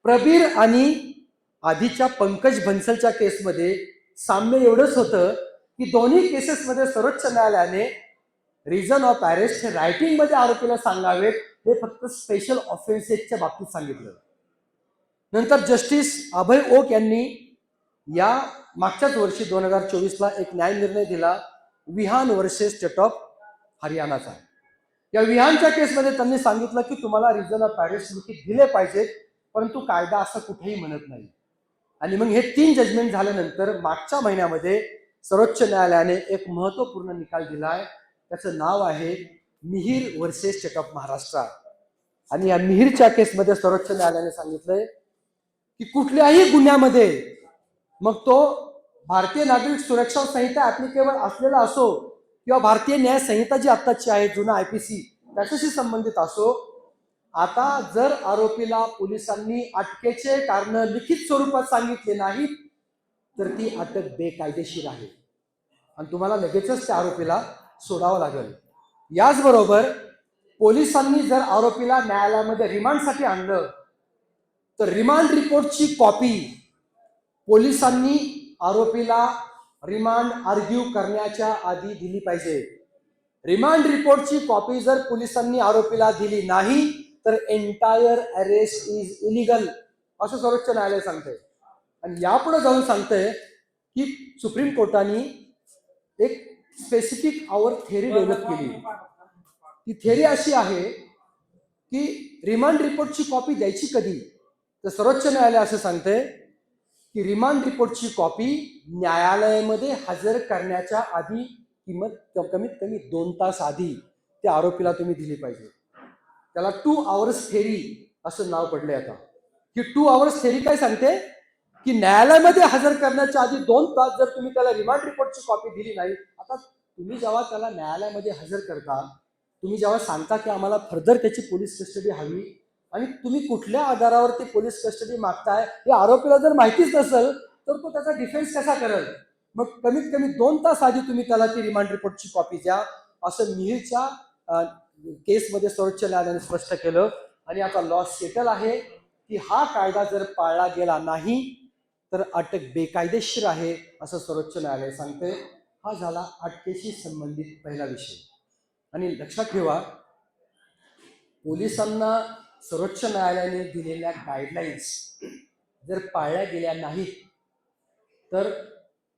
Speaker 1: प्रबीर आणि आधीच्या पंकज बन्सलच्या केसमध्ये साम्य एवढंच होतं की दोन्ही केसेसमध्ये सर्वोच्च न्यायालयाने रिझन ऑफ अरेस्ट हे रायटिंग मध्ये आरोपीला सांगावेत, हे फक्त स्पेशल ऑफेन्सेसच्या बाबतीत सांगितलं. नंतर जस्टिस अभय ओक यांनी या मागच्याच वर्षी 2024ला एक न्याय निर्णय दिला विहान वर्सेस स्टेट ऑफ हरियाणाचा. या विहानच्या केसमध्ये त्यांनी सांगितलं की तुम्हाला रिझन ऑफ अरेस्ट लिखित दिले पाहिजेत, परंतु कायदा असं कुठेही म्हणत नाही. आणि मग हे 3 जजमेंट झाल्यानंतर मागच्या महिन्यामध्ये सर्वोच्च न्यायालयाने एक महत्वपूर्ण निकाल दिलाय. त्याचं नाव आहे Mihir versus state of Maharashtra. आणि या मिहिरच्या केसमध्ये सर्वोच्च न्यायालयाने सांगितलंय की कुठल्याही गुन्ह्यामध्ये, मग तो भारतीय नागरिक सुरक्षा संहिता ऍप्लिकेबल असलेला असो किंवा भारतीय न्याय संहिता जी आत्ताची आहे जुना आयपीसी त्याच्याशी संबंधित असो, आता जर आरोपीला पोलिसांनी अटकेचे कारण लिखित स्वरूपात सांगितले नाहीत तर ती अटक बेकायदेशीर आहे आणि तुम्हाला लगेचच त्या आरोपीला सोडावं लागेल. याचबरोबर पोलिसांनी जर आरोपीला न्यायालयामध्ये रिमांडसाठी आणलं तर रिमांड रिपोर्टची कॉपी पोलिसांनी आरोपीला रिमांड आर्ग्यू करण्याच्या आधी दिली पाहिजे. रिमांड रिपोर्टची कॉपी जर पोलिसांनी आरोपीला दिली नाही तर एंटायर अरेस्ट इज इलिगल असं सर्वोच्च न्यायालय सांगतंय. आणि यापुढे जाऊन सांगतंय की सुप्रीम कोर्टाने एक स्पेसिफिक आवर थेअरी डेव्हलप केली. ती थेअरी अशी आहे की रिमांड रिपोर्टची कॉपी द्यायची कधी, तर सर्वोच्च न्यायालय असं सांगतंय की रिमांड रिपोर्टची कॉपी न्यायालयामध्ये हजर करण्याच्या आधी कमीत कमी 2 तास आधी त्या आरोपीला तुम्ही दिली पाहिजे. त्याला 2 आवर्स थेअरी असं नाव पडले. आता ही 2 आवर्स थेअरी काय सांगते की न्यायालयामध्ये हजर करण्याच्या आधी 2 तास जर तुम्ही त्याला रिमांड रिपोर्टची कॉपी दिली नाही, आता तुम्ही जेव्हा त्याला न्यायालयामध्ये हजर करता, तुम्ही जेव्हा सांगता की आम्हाला फर्दर त्याची पोलीस कस्टडी हवी आणि तुम्ही कुठल्या आधारावर ती पोलीस कस्टडी मागताय हे आरोपीला जर माहितीच नसेल तर तो त्याचा डिफेन्स कसा करेल. मग कमीत कमी 2 तास आधी तुम्ही त्याला ती रिमांड रिपोर्टची कॉपी द्या असं मिहिरच्या केसमध्ये सर्वोच्च न्यायालयाने स्पष्ट केलं. आणि आता लॉ सेटल आहे की हा कायदा जर पाळला गेला नाही तर अटक बेकायदेशीर आहे असं सर्वोच्च न्यायालय सांगते. हा झाला अटकेशी संबंधित पहिला विषय. आणि लक्षात ठेवा, पोलिसांना सर्वोच्च न्यायालयाने दिलेल्या गाईडलाईन्स जर पाळल्या गेल्या नाहीत तर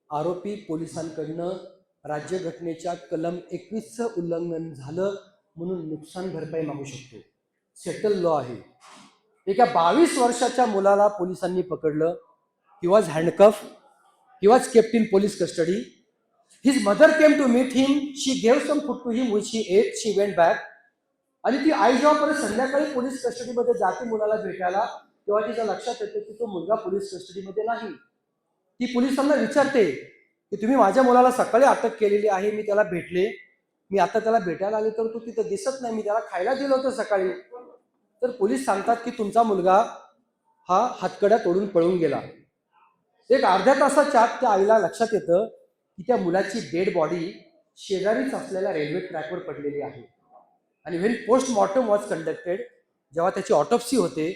Speaker 1: आरोपी पोलिसांकडनं राज्यघटनेच्या कलम 21चं उल्लंघन झालं म्हणून नुकसान भरपाई मागू शकतो. सेटल लॉ आहे. एका 22 वर्षाच्या मुलाला पोलिसांनी पकडलं, he was handcuff, he was kept in police custody. His mother came to meet him, she gave some food to him which he ate, she went back. आणि ती आई जेव्हा परत संध्याकाळी पोलीस कस्टडीमध्ये जाते मुलाला भेटायला तेव्हा तिच्या लक्षात येते की तो मुलगा पोलीस कस्टडीमध्ये नाही. ती पोलिसांना विचारते की तुम्ही माझ्या मुलाला सकाळी अटक केलेली आहे, मी त्याला भेटले, मी आता त्याला भेटायला आले तर तो तिथं दिसत नाही, मी त्याला खायला दिलं होतं सकाळी. तर पोलीस सांगतात की तुमचा मुलगा हा हातकड्या तोडून पळून गेला. एक अर्ध्या तासाच्या आत त्या आईला लक्षात येतं की त्या मुलाची डेड बॉडी शेजारीच असलेल्या रेल्वे ट्रॅकवर पडलेली आहे. आणि व्हेन पोस्टमॉर्टम वॉज कंडक्टेड, जेव्हा त्याची ऑटोप्सी होते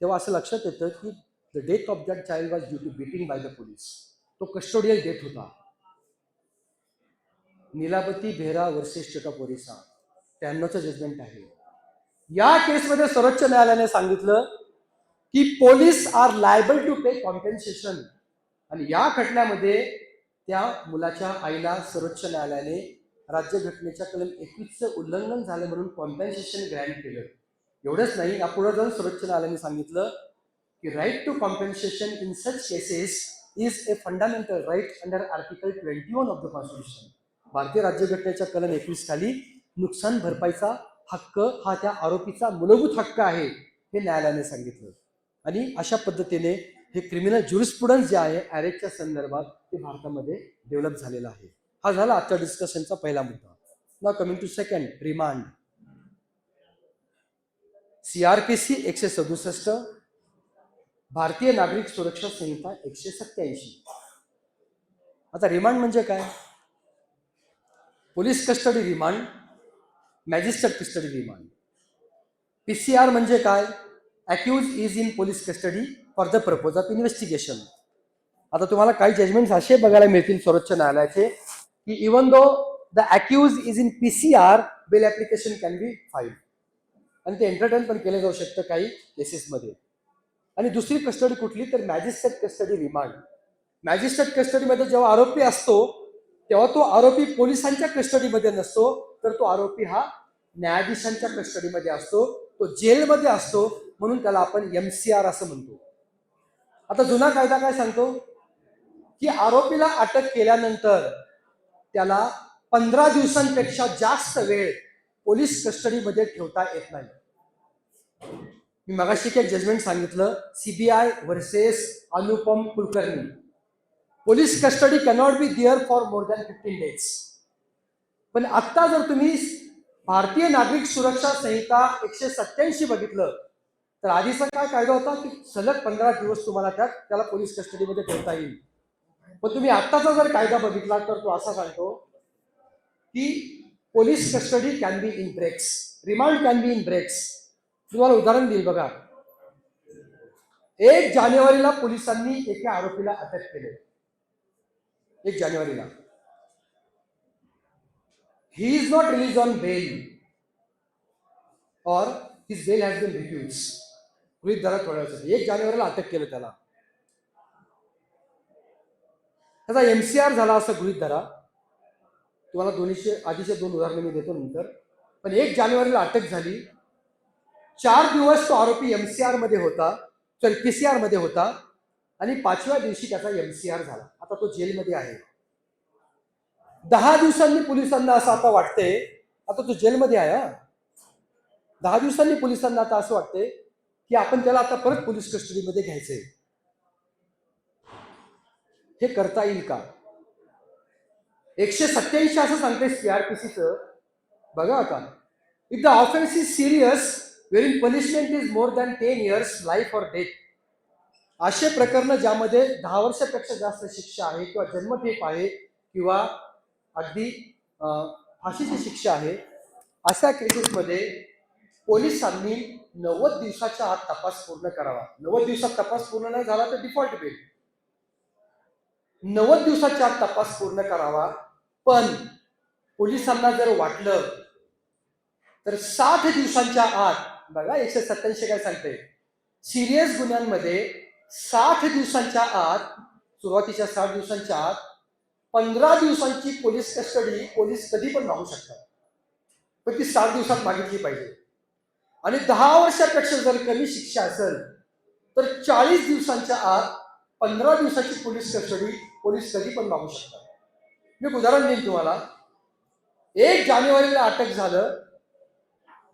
Speaker 1: तेव्हा असं लक्षात येतं की the death of that child was due to beating by the police. तो कस्टोडियल डेथ होता. Nilabati Behera versus state of Orissa 93चं जजमेंट आहे. या केसमध्ये सर्वोच्च न्यायालयाने सांगितलं की police are liable to pay compensation. आणि या खटल्यामध्ये त्या मुलाच्या आईला सर्वोच्च न्यायालयाने राज्यघटनेच्या कलम 21चं उल्लंघन झालं म्हणून कॉम्पेन्सेशन ग्रँट केलं. एवढंच नाही, यापुढे जाऊन सर्वोच्च न्यायालयाने सांगितलं की right to compensation in such cases is a fundamental right under article 21 of the constitution. भारतीय राज्यघटनेच्या कलम 21 खाली नुकसान भरपाईचा हक्क हा त्या आरोपीचा मूलभूत हक्क आहे हे न्यायालयाने सांगितलं. आणि अशा पद्धतीने हे क्रिमिनल ज्युरिस्प्रुडन्स जे आहे अरेस्टच्या संदर्भात ते भारतामध्ये डेव्हलप झालेलं आहे. हा झाला आजच्या डिस्कशनचा पहिला मुद्दा. Now coming to second, remand. CRPC 167, भारतीय नागरिक सुरक्षा संहिता 187. आता रिमांड म्हणजे काय? Police custody remand, magistrate custody remand. PCR म्हणजे काय? Accused is in police custody for the purpose of investigation. आता तुम्हाला काही जजमेंट्स असे बघायला मिळतील सर्वोच्च न्यायालयाचे की even though the accused is in PCR, bail application can be filed. आणि ते एंटरटेन पण केलं जाऊ शकतं काही केसेसमध्ये. आणि दुसरी कस्टडी कुठली तर मॅजिस्ट्रेट कस्टडी रिमांड. मॅजिस्ट्रेट कस्टडीमध्ये जेव्हा आरोपी असतो तेव्हा तो आरोपी पोलिसांच्या कस्टडीमध्ये नसतो, तर तो आरोपी हा न्यायाधीशांच्या कस्टडीमध्ये असतो, तो जेलमध्ये असतो, म्हणून त्याला आपण MCR असं म्हणतो. आता जुना कायदा काय सांगतो की आरोपीला अटक केल्यानंतर त्याला 15 दिवसांपेक्षा जास्त वेळ पोलीस कस्टडीमध्ये ठेवता येत नाही. मी मगाशी एक जजमेंट सांगितलं, CBI versus Anupam Kulkarni. Police custody cannot be there for more than 15 days. पण आता जर तुम्ही भारतीय नागरिक सुरक्षा संहिता 187 बघितलं तर आधीचा काय कायदा होता की सलग 15 दिवस तुम्हाला त्याला पोलीस कस्टडीमध्ये ठेवता येईल. पण तुम्ही आत्ताचा जर कायदा बघितला तर तो असा सांगतो की police custody can be in breaks, remand can be in breaks. तुम्हाला उदाहरण देईल बघा. 1 जानेवारीला पोलिसांनी एका आरोपीला अटक केले. 1 जानेवारीला. He is not release on bail or his bail has been refuse. गृहीत धरा थोड्या वेळासाठी 1 जानेवारीला अटक केलं त्याला. त्याचा MCR झाला असं गृहीत धरा. तुम्हाला आधीचे 2 उदाहरणं मी देतो नंतर. पण 1 जानेवारीला अटक झाली. 4 दिवस तो आरोपी MCR मध्ये होता, PCR मध्ये होता आणि 5व्या दिवशी त्याचा MCR झाला. आता तो जेलमध्ये आहे. 10 दिवसांनी पोलिसांना असं आता वाटते, आता तो जेलमध्ये आहे. 10 दिवसांनी पोलिसांना आता असं वाटते की आपण त्याला आता परत पोलीस कस्टडीमध्ये घ्यायचंय. हे करता येईल का? 187 असं सांगते CRPCचं. बघा आता, if the offence is serious bearing punishment is more than 10 years, life or death. असे प्रकरण ज्यामध्ये 10 वर्षापेक्षा जास्त शिक्षा आहे किंवा जन्मठेप आहे किंवा अगदी फाशीची शिक्षा आहे, अशा केसेसमध्ये पोलिसांनी 90 दिवसाच्या आत तपास पूर्ण करावा. 90 दिवसात तपास पूर्ण नाही झाला तर डिफॉल्ट बेल. 90 दिवसाच्या आत तपास पूर्ण करावा. पण पोलिसांना जर वाटलं तर 60 दिवसांच्या आत, बघा 187 काय सांगते, सिरियस गुन्ह्यांमध्ये 60 दिवसांच्या आत, सुरुवातीच्या 60 दिवसांच्या आत 15 दिवसांची पोलीस कस्टडी पोलीस कधी पण मागू शकतात, पण ती 60 दिवसात मागितली पाहिजे. आणि 10 वर्षापेक्षा जर कमी शिक्षा असेल तर 40 दिवसांच्या आत 15 दिवसाची पोलीस कस्टडी पोलीस कधी पण मागू शकतात. मी उदाहरण देईन तुम्हाला. 1 जानेवारीला अटक झालं,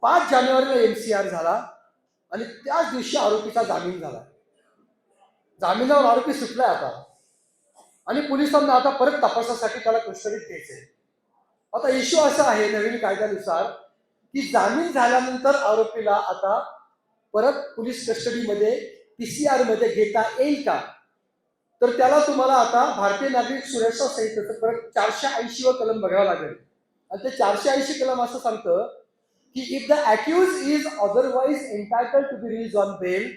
Speaker 1: 5 जानेवारीला MCR झाला आणि त्याच दिवशी आरोपीचा जामीन झाला. जामिनावर आरोपी सुटलाय आता आणि पोलिसांना आता परत तपासासाठी त्याला कस्टडीत घ्यायचंय. आता इश्यू असा आहे नवीन कायद्यानुसार की जामीन झाल्यानंतर आरोपीला आता परत पोलीस कस्टडीमध्ये PCR मध्ये घेता येईल का? तर त्याला तुम्हाला आता भारतीय नागरिक सुरक्षा संहितेचं परत 480 कलम बघावं लागेल. आणि ते 480 कलम असं सांगतं की if the accused is otherwise entitled to be release on bail,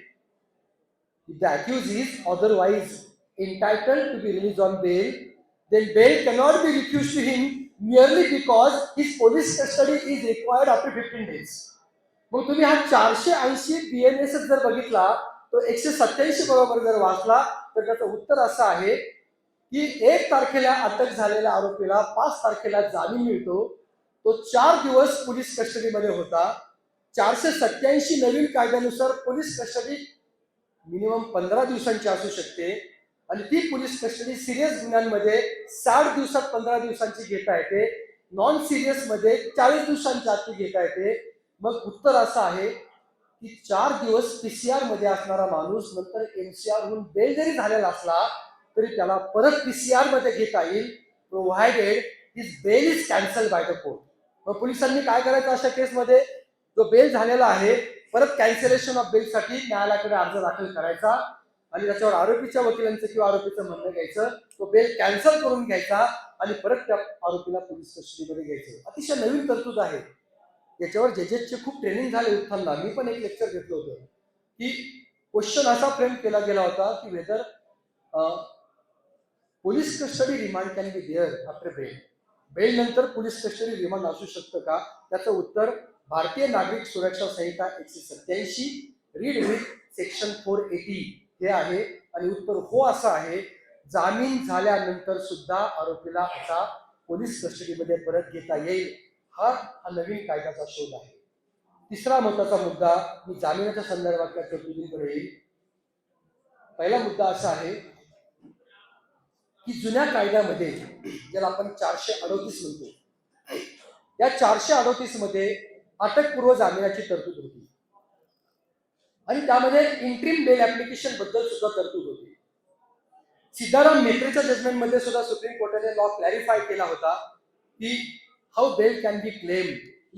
Speaker 1: if the accused is otherwise entitled to be released on bail, then bail cannot be refused to him merely because his police custody is required after 15 days. मग तुम्ही हा 480 BNS जर बघितला तो 187 बरोबर जर वाचला तर त्याचं उत्तर असं आहे की 1 तारखेला अटक झालेल्या आरोपीला 5 तारखेला जामीन मिळतो. तो 4 दिवस पोलीस कस्टडीमध्ये होता. 487 नवीन कायद्यानुसार पोलीस कस्टडी मिनिमम 15 दिवसांची असू शकते आणि ती पोलीस कस्टडी सिरियस गुन्ह्यांमध्ये 60 दिवसात 15 दिवसांची घेता येते, नॉन सिरियस मध्ये 40 दिवसांच्या आत घेता येते. मग उत्तर असं आहे की 4 दिवस PCR मध्ये असणारा माणूस नंतर MCR होऊन बेल जरी झालेला असला तरी त्याला परत PCR मध्ये घेता येईल, provided his bail is cancel by the court. मग पोलिसांनी काय करायचं अशा केसमध्ये? जो बेल झालेला आहे परत कॅन्सलेशन ऑफ बेलसाठी न्यायालयाकडे अर्ज दाखल करायचा आणि त्याच्यावर आरोपीच्या वकिलांचं किंवा आरोपीचं म्हणणं घ्यायचं, तो बेल कॅन्सल करून घ्यायचा आणि परत त्या आरोपीला पोलीस कस्टडीमध्ये घ्यायचं. अतिशय नवीन तरतूद आहे. याच्यावर जजेसचे खूप ट्रेनिंग झाले उत्थानला. मी पण एक लेक्चर घेतलं होतं की क्वेश्चन असा फ्रेम केला गेला होता की whether police custody remand can be there after bail. Bail नंतर पोलीस कस्टडी रिमांड असू शकतं का? त्याचं उत्तर भारतीय नागरिक सुरक्षा संहिता 187 रीड विथ सेक्शन 480 हे आहे आणि उत्तर हो असं आहे. जामीन झाल्यानंतर सुद्धा आरोपीला आता पोलीस कस्टडीमध्ये परत घेता येईल. हा नवीन कायद्याचा शोध आहे. तिसरा महत्वाचा मुद्दा, मी जामिनाच्या संदर्भातल्या तरतुदींकडे येईल. पहिला मुद्दा असा आहे की जुन्या कायद्यामध्ये ज्याला आपण 438 म्हणतो, या 438 मध्ये अटकपूर्व जामिनाची तरतूद होती आणि त्यामध्ये इंट्रीम बेल ऍप्लिकेशन बद्दल सुद्धा तरतूद होती. सीताराम मेत्रेच्या जजमेंटमध्ये सुद्धा सुप्रीम कोर्टाने लॉ क्लॅरिफाय केला होता की how bail can be claim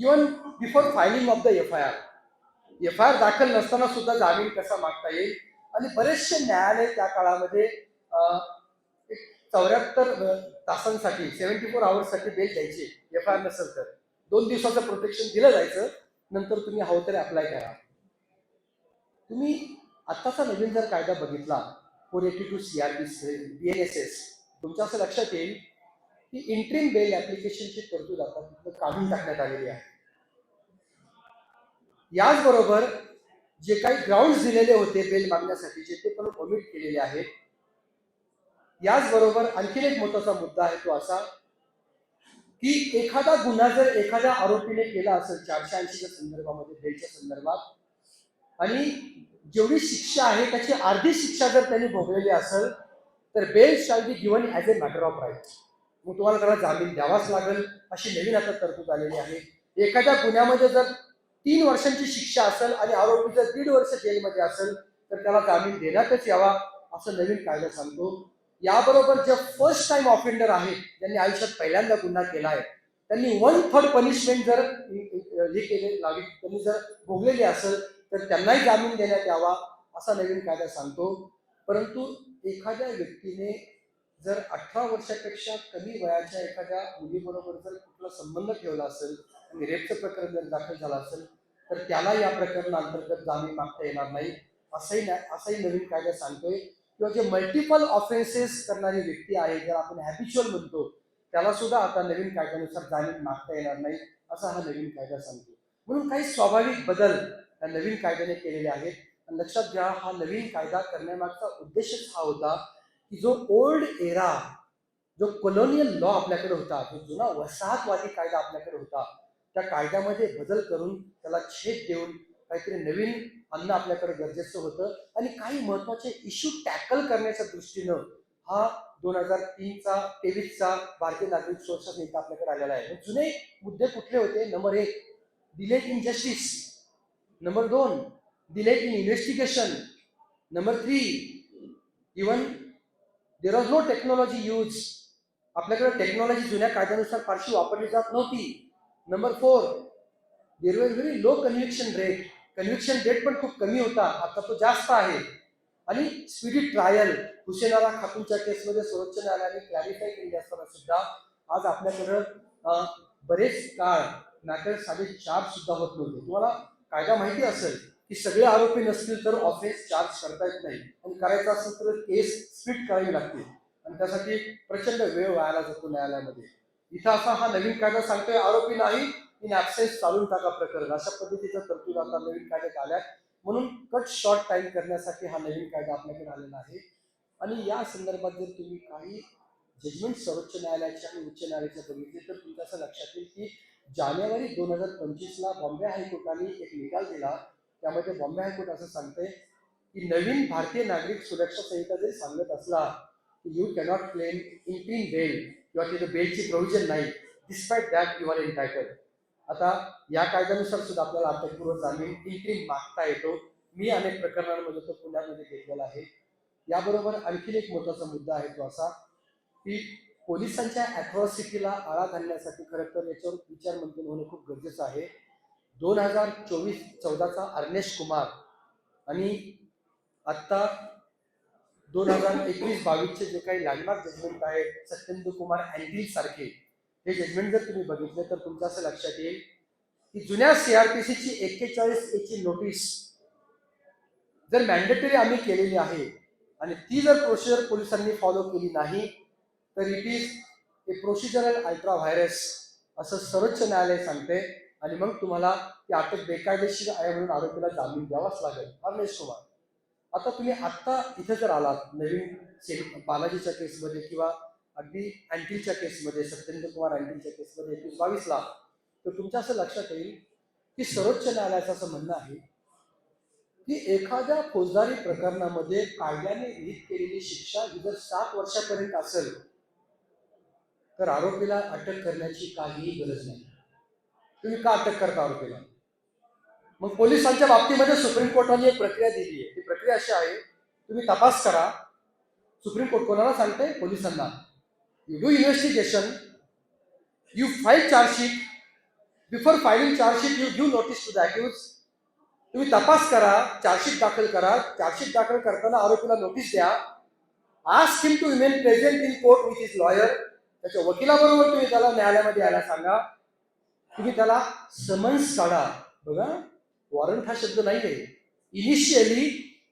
Speaker 1: even before filing of the FIR. FIR दाखल नसताना सुद्धा जामीन कसा मागता येईल. आणि बरेचसे न्यायालय त्या काळामध्ये 74 तासांसाठी 74 आवर्ससाठी बेल द्यायचे. FIR नसेल तर 2 दिवसाचं प्रोटेक्शन दिलं जायचं, नंतर तुम्ही हवं तरी अप्लाय करा. तुम्ही आत्ताचा नवीन जर कायदा बघितला 482 CRB BNSS, तुमच्या असं लक्षात येईल की इंट्रीम बेल ऍप्लिकेशनची तरतूद आता काढून टाकण्यात आलेली आहे. याचबरोबर जे काही ग्राउंड्स दिलेले होते बेल मागण्यासाठीचे ते पण ओमिट केलेले आहेत. याचबरोबर आणखीन एक महत्वाचा मुद्दा आहे तो असा की एखादा गुन्हा जर एखाद्या आरोपीने केला असेल 480च्या संदर्भामध्ये बेलच्या संदर्भात आणि जेवढी शिक्षा आहे त्याची अर्धी शिक्षा जर त्यांनी भोगलेली असेल तर bail shall be given as a matter of right. मग तुम्हाला त्याला जामीन द्यावाच लागेल अशी नवीन आता तरतूद आलेली आहे. एखाद्या गुन्ह्यामध्ये जर 3 वर्षांची शिक्षा असेल आणि आरोपी जर 1.5 वर्ष जेलमध्ये असेल तर त्याला जामीन देण्यातच यावा असं नवीन कायदा सांगतो. याबरोबर जे फर्स्ट टाइम ऑफेंडर आहे, ज्यांनी आयुष्यात पहिल्यांदा गुन्हा केला आहे, त्यांनी 1/3 पनिशमेंट जर हे केले लागेल, त्यांनी जर भोगलेली असेल तर त्यांनाही जामीन देण्यात यावा असा नवीन कायदा सांगतो. परंतु एखाद्या व्यक्तीने जर 18 वर्षापेक्षा कमी वयाच्या एखाद्या मुलीबरोबर जर कुठला संबंध ठेवला असेल आणि रेपचं प्रकरण जर दाखल झालं असेल तर त्याला या प्रकरणाअंतर्गत जामीन मागता येणार नाही असंही नवीन कायदा सांगतोय. किंवा जे मल्टिपल ऑफेन्सेस करणारी व्यक्ती आहे, ज्याला आपण हॅबिच्युअल म्हणतो, त्याला सुद्धा आता नवीन कायद्यानुसार जामीन मागता येणार नाही असा हा नवीन कायदा सांगतो. म्हणून काही स्वाभाविक बदल या नवीन कायद्याने केलेले आहेत. आणि लक्षात घ्या, हा नवीन कायदा करण्यामागचा उद्देशच हा होता की जो ओल्ड एरा, जो कॉलोनियल लॉ आपल्याकडे होता, जो जुना वसाहतवादी कायदा आपल्याकडे होता, त्या कायद्यामध्ये बदल करून त्याला छेद देऊन काहीतरी नवीन आणणं आपल्याकडे गरजेचं होतं. आणि काही महत्वाचे इश्यू टॅकल करण्याच्या दृष्टीनं हा 2023चा भारतीय नागरिक सुरक्षा संहिता आपल्याकडे आलेला आहे. जुने मुद्दे कुठले होते? Number 1, delay in justice. Number 2, delay in investigation. Number 3, even there was no technology use. आपल्याकडे टेक्नॉलॉजी जुन्या कायद्यानुसार फारशी वापरली जात नव्हती. Number 4, there was very low conviction rate. Conviction rate पण खूप कमी होता, आता तो जास्त आहे. आणि स्पीडी ट्रायल, हुसेन आगा खातूनच्या केसमध्ये सर्वोच्च न्यायालयाने क्लॅरिफाय केली असताना सुद्धा आज आपल्याकडं बरेच काळ मॅटर 4.5 सुद्धा होत नव्हते. तुम्हाला कायदा माहिती असेल की सगळे आरोपी नसतील तर ऑफेन्स चार्ज करता येत नाही आणि करायचं असेल तर केस स्प्लिट करावी लागते आणि त्यासाठी प्रचंड वेळ वायाला जातो न्यायालयामध्ये. इथं असा हा नवीन कायदा सांगतोय आरोपी नाही इन ऍब्सेन्स चालून टाका प्रकरण, अशा पद्धतीच्या तरतूद आता नवीन कायद्यात आल्या. म्हणून कट शॉर्ट टाइम करण्यासाठी हा नवीन कायदा आपल्याकडे आलेला आहे. आणि या संदर्भात जर तुम्ही काही जजमेंट सर्वोच्च न्यायालयाचे आणि उच्च न्यायालयाचे बघितले तर तुमच्या असं लक्षात येईल की जानेवारी 2025ला बॉम्बे हायकोर्टाने एक निकाल दिला. त्यामध्ये बॉम्बे हायकोर्ट असं सांगते की नवीन भारतीय नागरिक सुरक्षा संहिता जरी सांगत असला की you cannot claim interim bail किंवा तिथे बेलची प्रोव्हिजन नाही, despite that you are entitled. आता या कायद्यानुसार सुद्धा आपल्याला अटकपूर्व जामीन इंट्रीम मागता येतो. मी अनेक प्रकरणांमध्ये तो पुण्यामध्ये घेतलेला आहे. याबरोबर आणखीन एक महत्त्वाचा मुद्दा आहे तो असा की पोलिसांच्या अॅट्रॉसिटीला आळा घालण्यासाठी खरं तर याच्यावर विचारमंथन होणं खूप गरजेचं आहे. 2014चा अर्नेश कुमार आणि आत्ता 2021-22चे जे काही लँडमार्क जजमेंट आहेत सत्येंद्र कुमार अँटील सारखे हे जजमेंट जर तुम्ही बघितले तर तुमच्या असं लक्षात येईल की जुन्या CRPCची 41A ची नोटीस जर मॅन्डेटरी आम्ही केलेली आहे आणि ती जर प्रोसिजर पोलिसांनी फॉलो केली नाही तर it is a procedural ultra virus असं सर्वोच्च न्यायालय सांगते. आणि मग तुम्हाला ती अटक बेकायदेशीर आहे म्हणून आरोपीला जामीन द्यावाच लागेल. अर्नेश कुमार, आता तुम्ही आत्ता इथे जर आलात नवीन बालाजीच्या केसमध्ये किंवा अगदी अँटीलच्या केसमध्ये सत्येंद्र कुमार अँटीलच्या केसमध्ये 21-22ला तर तुमच्या असं लक्षात येईल की सर्वोच्च न्यायालयाचं असं म्हणणं आहे की एखाद्या फौजदारी प्रकरणामध्ये कायद्याने विहित केलेली शिक्षा ही जर 7 वर्षापर्यंत असेल तर आरोपीला अटक करण्याची काहीही गरज नाही. तुम्ही का अटक करता आरोपीला? मग पोलिसांच्या बाबतीमध्ये सुप्रीम कोर्टाने एक प्रक्रिया दिली आहे. ती प्रक्रिया अशी आहे, तुम्ही तपास करा. सुप्रीम कोर्ट कोणाला सांगते? पोलिसांना. You do investigation, you file chargesheet. Before filing chargesheet you give notice to the accused. तुम्ही तपास करा, चार्जशीट दाखल करा. चार्जशीट दाखल करताना आरोपीला नोटीस द्या. Ask him to remain present in court with his lawyer. त्याच्या वकिलाबरोबर तुम्ही त्याला न्यायालयामध्ये यायला सांगा. तुम्ही त्याला समन्स काढा. बघा, वॉरंट हा शब्द नाही आहे. इनिशियली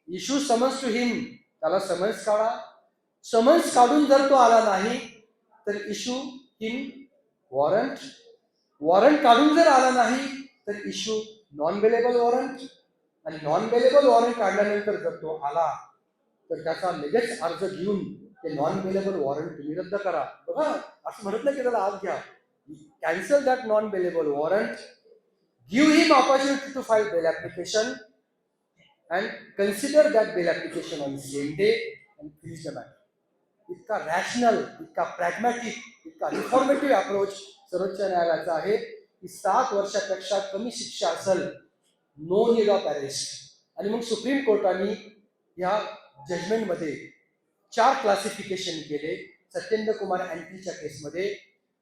Speaker 1: इश्यू समन्स टू हिम. त्याला समन्स काढा. समन्स काढून जर तो आला नाही तर इश्यू हिम वॉरंट. वॉरंट काढून जर आला नाही तर इश्यू नॉन बेलेबल वॉरंट. आणि नॉन बेलेबल वॉरंट काढल्यानंतर जर तो आला तर त्याचा लगेच अर्ज घेऊन ते नॉन बेलेबल वॉरंट तुम्ही रद्द करा. बघा, असं म्हणत नाही की त्याला आज घ्या. Cancel that non bailable warrant, give him opportunity to file bail application and consider that bail application on the same day and finish the matter. इतका रॅशनल, इतका प्रॅग्मॅटिक, इतका इन्फॉर्मेटिव्ह अप्रोच सर्वोच्च न्यायालयाचा आहे की 7 वर्षापेक्षा कमी शिक्षा असेल नो नीड ऑफ अरेस्ट. आणि मग सुप्रीम कोर्टाने या जजमेंटमध्ये 4 क्लासिफिकेशन केले सत्येंद्र कुमार अँटीच्या केसमध्ये.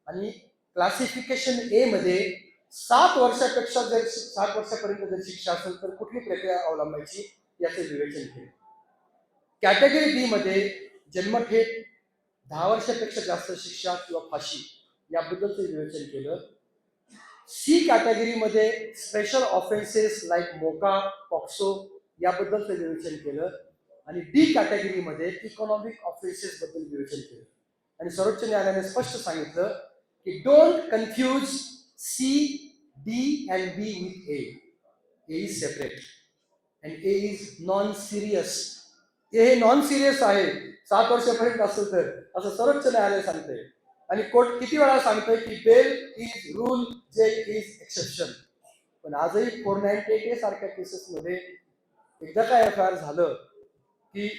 Speaker 1: आणि क्लासिफिकेशन ए मध्ये 7 वर्षापेक्षा जर 7 वर्षापर्यंत जर शिक्षा असेल तर कुठली प्रक्रिया अवलंबायची याचे विवेचन केले. कॅटेगरी बी मध्ये जन्मठेप, 10 वर्षापेक्षा जास्त शिक्षा किंवा फाशी याबद्दलचं विवेचन केलं. सी कॅटेगरीमध्ये स्पेशल ऑफेन्सेस लाईक मोका, पॉक्सो याबद्दलचं विवेचन केलं. आणि डी कॅटेगरीमध्ये इकॉनॉमिक ऑफेन्सेस बद्दल विवेचन केलं. आणि सर्वोच्च न्यायालयाने स्पष्ट सांगितलं की don't confuse C, D and B with A. A is separate and A is non-serious. A हे नॉन सिरियस आहे 7 वर्षापर्यंत असेल तर, असं सर्वोच्च न्यायालय सांगते. आणि कोर्ट किती वेळा सांगतोय की bail is rule, jail is exception. पण आजही 498A सारख्या केसेसमध्ये एकदा काय FIR झालं की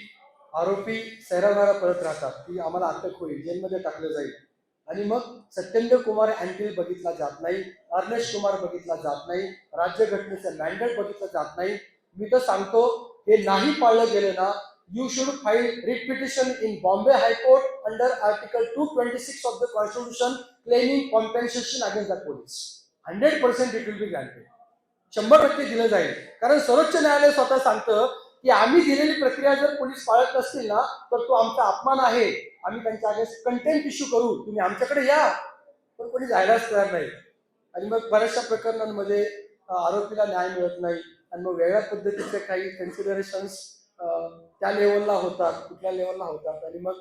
Speaker 1: आरोपी सैराभरा परत राहतात की आम्हाला अटक होईल, जेलमध्ये टाकलं जाईल. आणि मग सत्येंद्र कुमार अँटील बघितला जात नाही, अर्नेश कुमार बघितला जात नाही, राज्यघटनेचं मॅन्डेट बघितलं जात नाही. मी तर सांगतो हे नाही पाळलं गेलं ना, you should file writ petition in Bombay high court under article 226 of the constitution claiming compensation against the police. 100% it will be granted. 100% दिलं जाईल. कारण सर्वोच्च न्यायालय स्वतः सांगतं की आम्ही दिलेली प्रक्रिया जर पोलीस पाळत नसतील ना तर तो आमचा अपमान आहे. आम्ही त्यांच्या अगेन्स्ट कंटेम्प्ट इश्यू करू, तुम्ही आमच्याकडे या. पण कोणी जायलाच तयार नाही. आणि मग बऱ्याचशा प्रकरणांमध्ये आरोपीला न्याय मिळत नाही. आणि मग वेगळ्या पद्धतीचे काही कन्सिडरेशन्स त्या लेवलला होतात, कुठल्या लेवलला होतात. आणि मग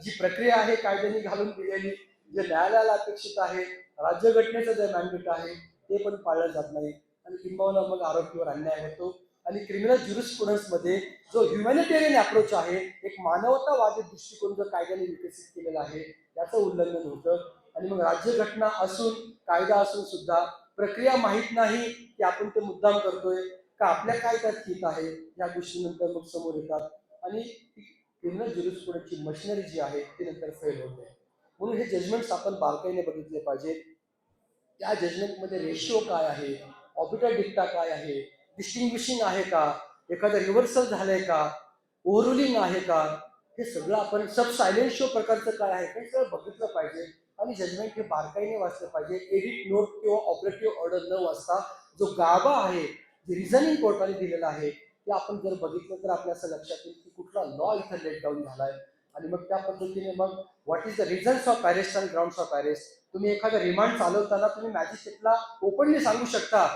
Speaker 1: जी प्रक्रिया आहे कायद्याने घालून दिलेली, जे न्यायालयाला अपेक्षित आहे, राज्यघटनेचं जे मॅन्डेट आहे ते पण पाळलं जात नाही. आणि किंबहुना मग आरोपीवर अन्याय होतो. आणि क्रिमिनल ज्युरिस्प्रुडन्समध्ये जो ह्युमॅनिटेरियन अप्रोच आहे, एक मानवतावादी दृष्टिकोन जो कायद्याने विकसित केलेला आहे त्याचं उल्लंघन होतं. आणि मग राज्यघटना असून, कायदा असून सुद्धा प्रक्रिया माहीत नाही की आपण ते मुद्दाम करतोय का आपल्या काय त्यात हित आहे, या गोष्टी नंतर मग समोर येतात. आणि क्रिमिनल ज्युरिस्प्रुडन्सची मशिनरी जी आहे ती नंतर फेल होते. म्हणून हे जजमेंट्स आपण बारकाईने बघितले पाहिजेत. त्या जजमेंटमध्ये रेशिओ काय आहे, ऑबिटर डिक्टा काय आहे, डिस्टिंग्विशिंग आहे का, एखादं रिव्हर्सल झालंय का, ओव्हररुलिंग आहे का, हे सगळं आपण सब सायलेन्शिओ प्रकारचं काय आहे हे सगळं बघितलं पाहिजे. आणि जजमेंट हे बारकाईने वाचलं पाहिजे. एडिट नोट किंवा ऑपरेटिव्ह ऑर्डर न वाचता जो गाभा आहे, जे रिझनिंग कोर्टाने दिलेलं आहे ते आपण जर बघितलं तर आपल्या असं लक्षात येईल की कुठला लॉ इथं लेट डाऊन झालाय. आणि मग त्या पद्धतीने मग what is the reasons of arrest and grounds of arrest. तुम्ही एखादा रिमांड चालवताना तुम्ही मॅजिस्ट्रेटला ओपनली सांगू शकता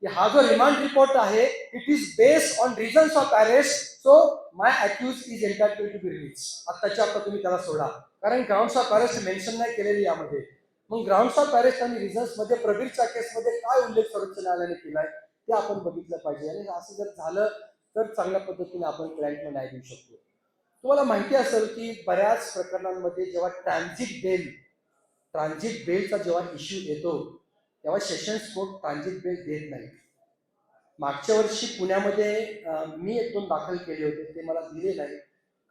Speaker 1: की हा जो रिमांड रिपोर्ट आहे it is based on reasons of arrest, so my accused is entitled to be release. आत्ताच्या आता तुम्ही त्याला सोडा, कारण ग्राउंड्स ऑफ अरेस्ट मेन्शन नाही केलेली यामध्ये. मग ग्राउंड्स ऑफ अरेस्ट आणि रिझन्स मध्ये प्रवीरच्या केसमध्ये काय उल्लेख सर्वोच्च न्यायालयाने केलाय ते आपण बघितलं पाहिजे. आणि असं जर झालं तर चांगल्या पद्धतीने आपण क्लायंटला न्याय देऊ शकतो. तुम्हाला माहिती असेल की बऱ्याच प्रकरणांमध्ये जेव्हा ट्रान्झिट बेलचा जेव्हा इश्यू येतो तेव्हा सेशन्स कोर्ट ट्रान्झिट बेल देत नाही. मागच्या वर्षी पुण्यामध्ये मी 1-2 दाखल केले होते, ते मला दिले नाही.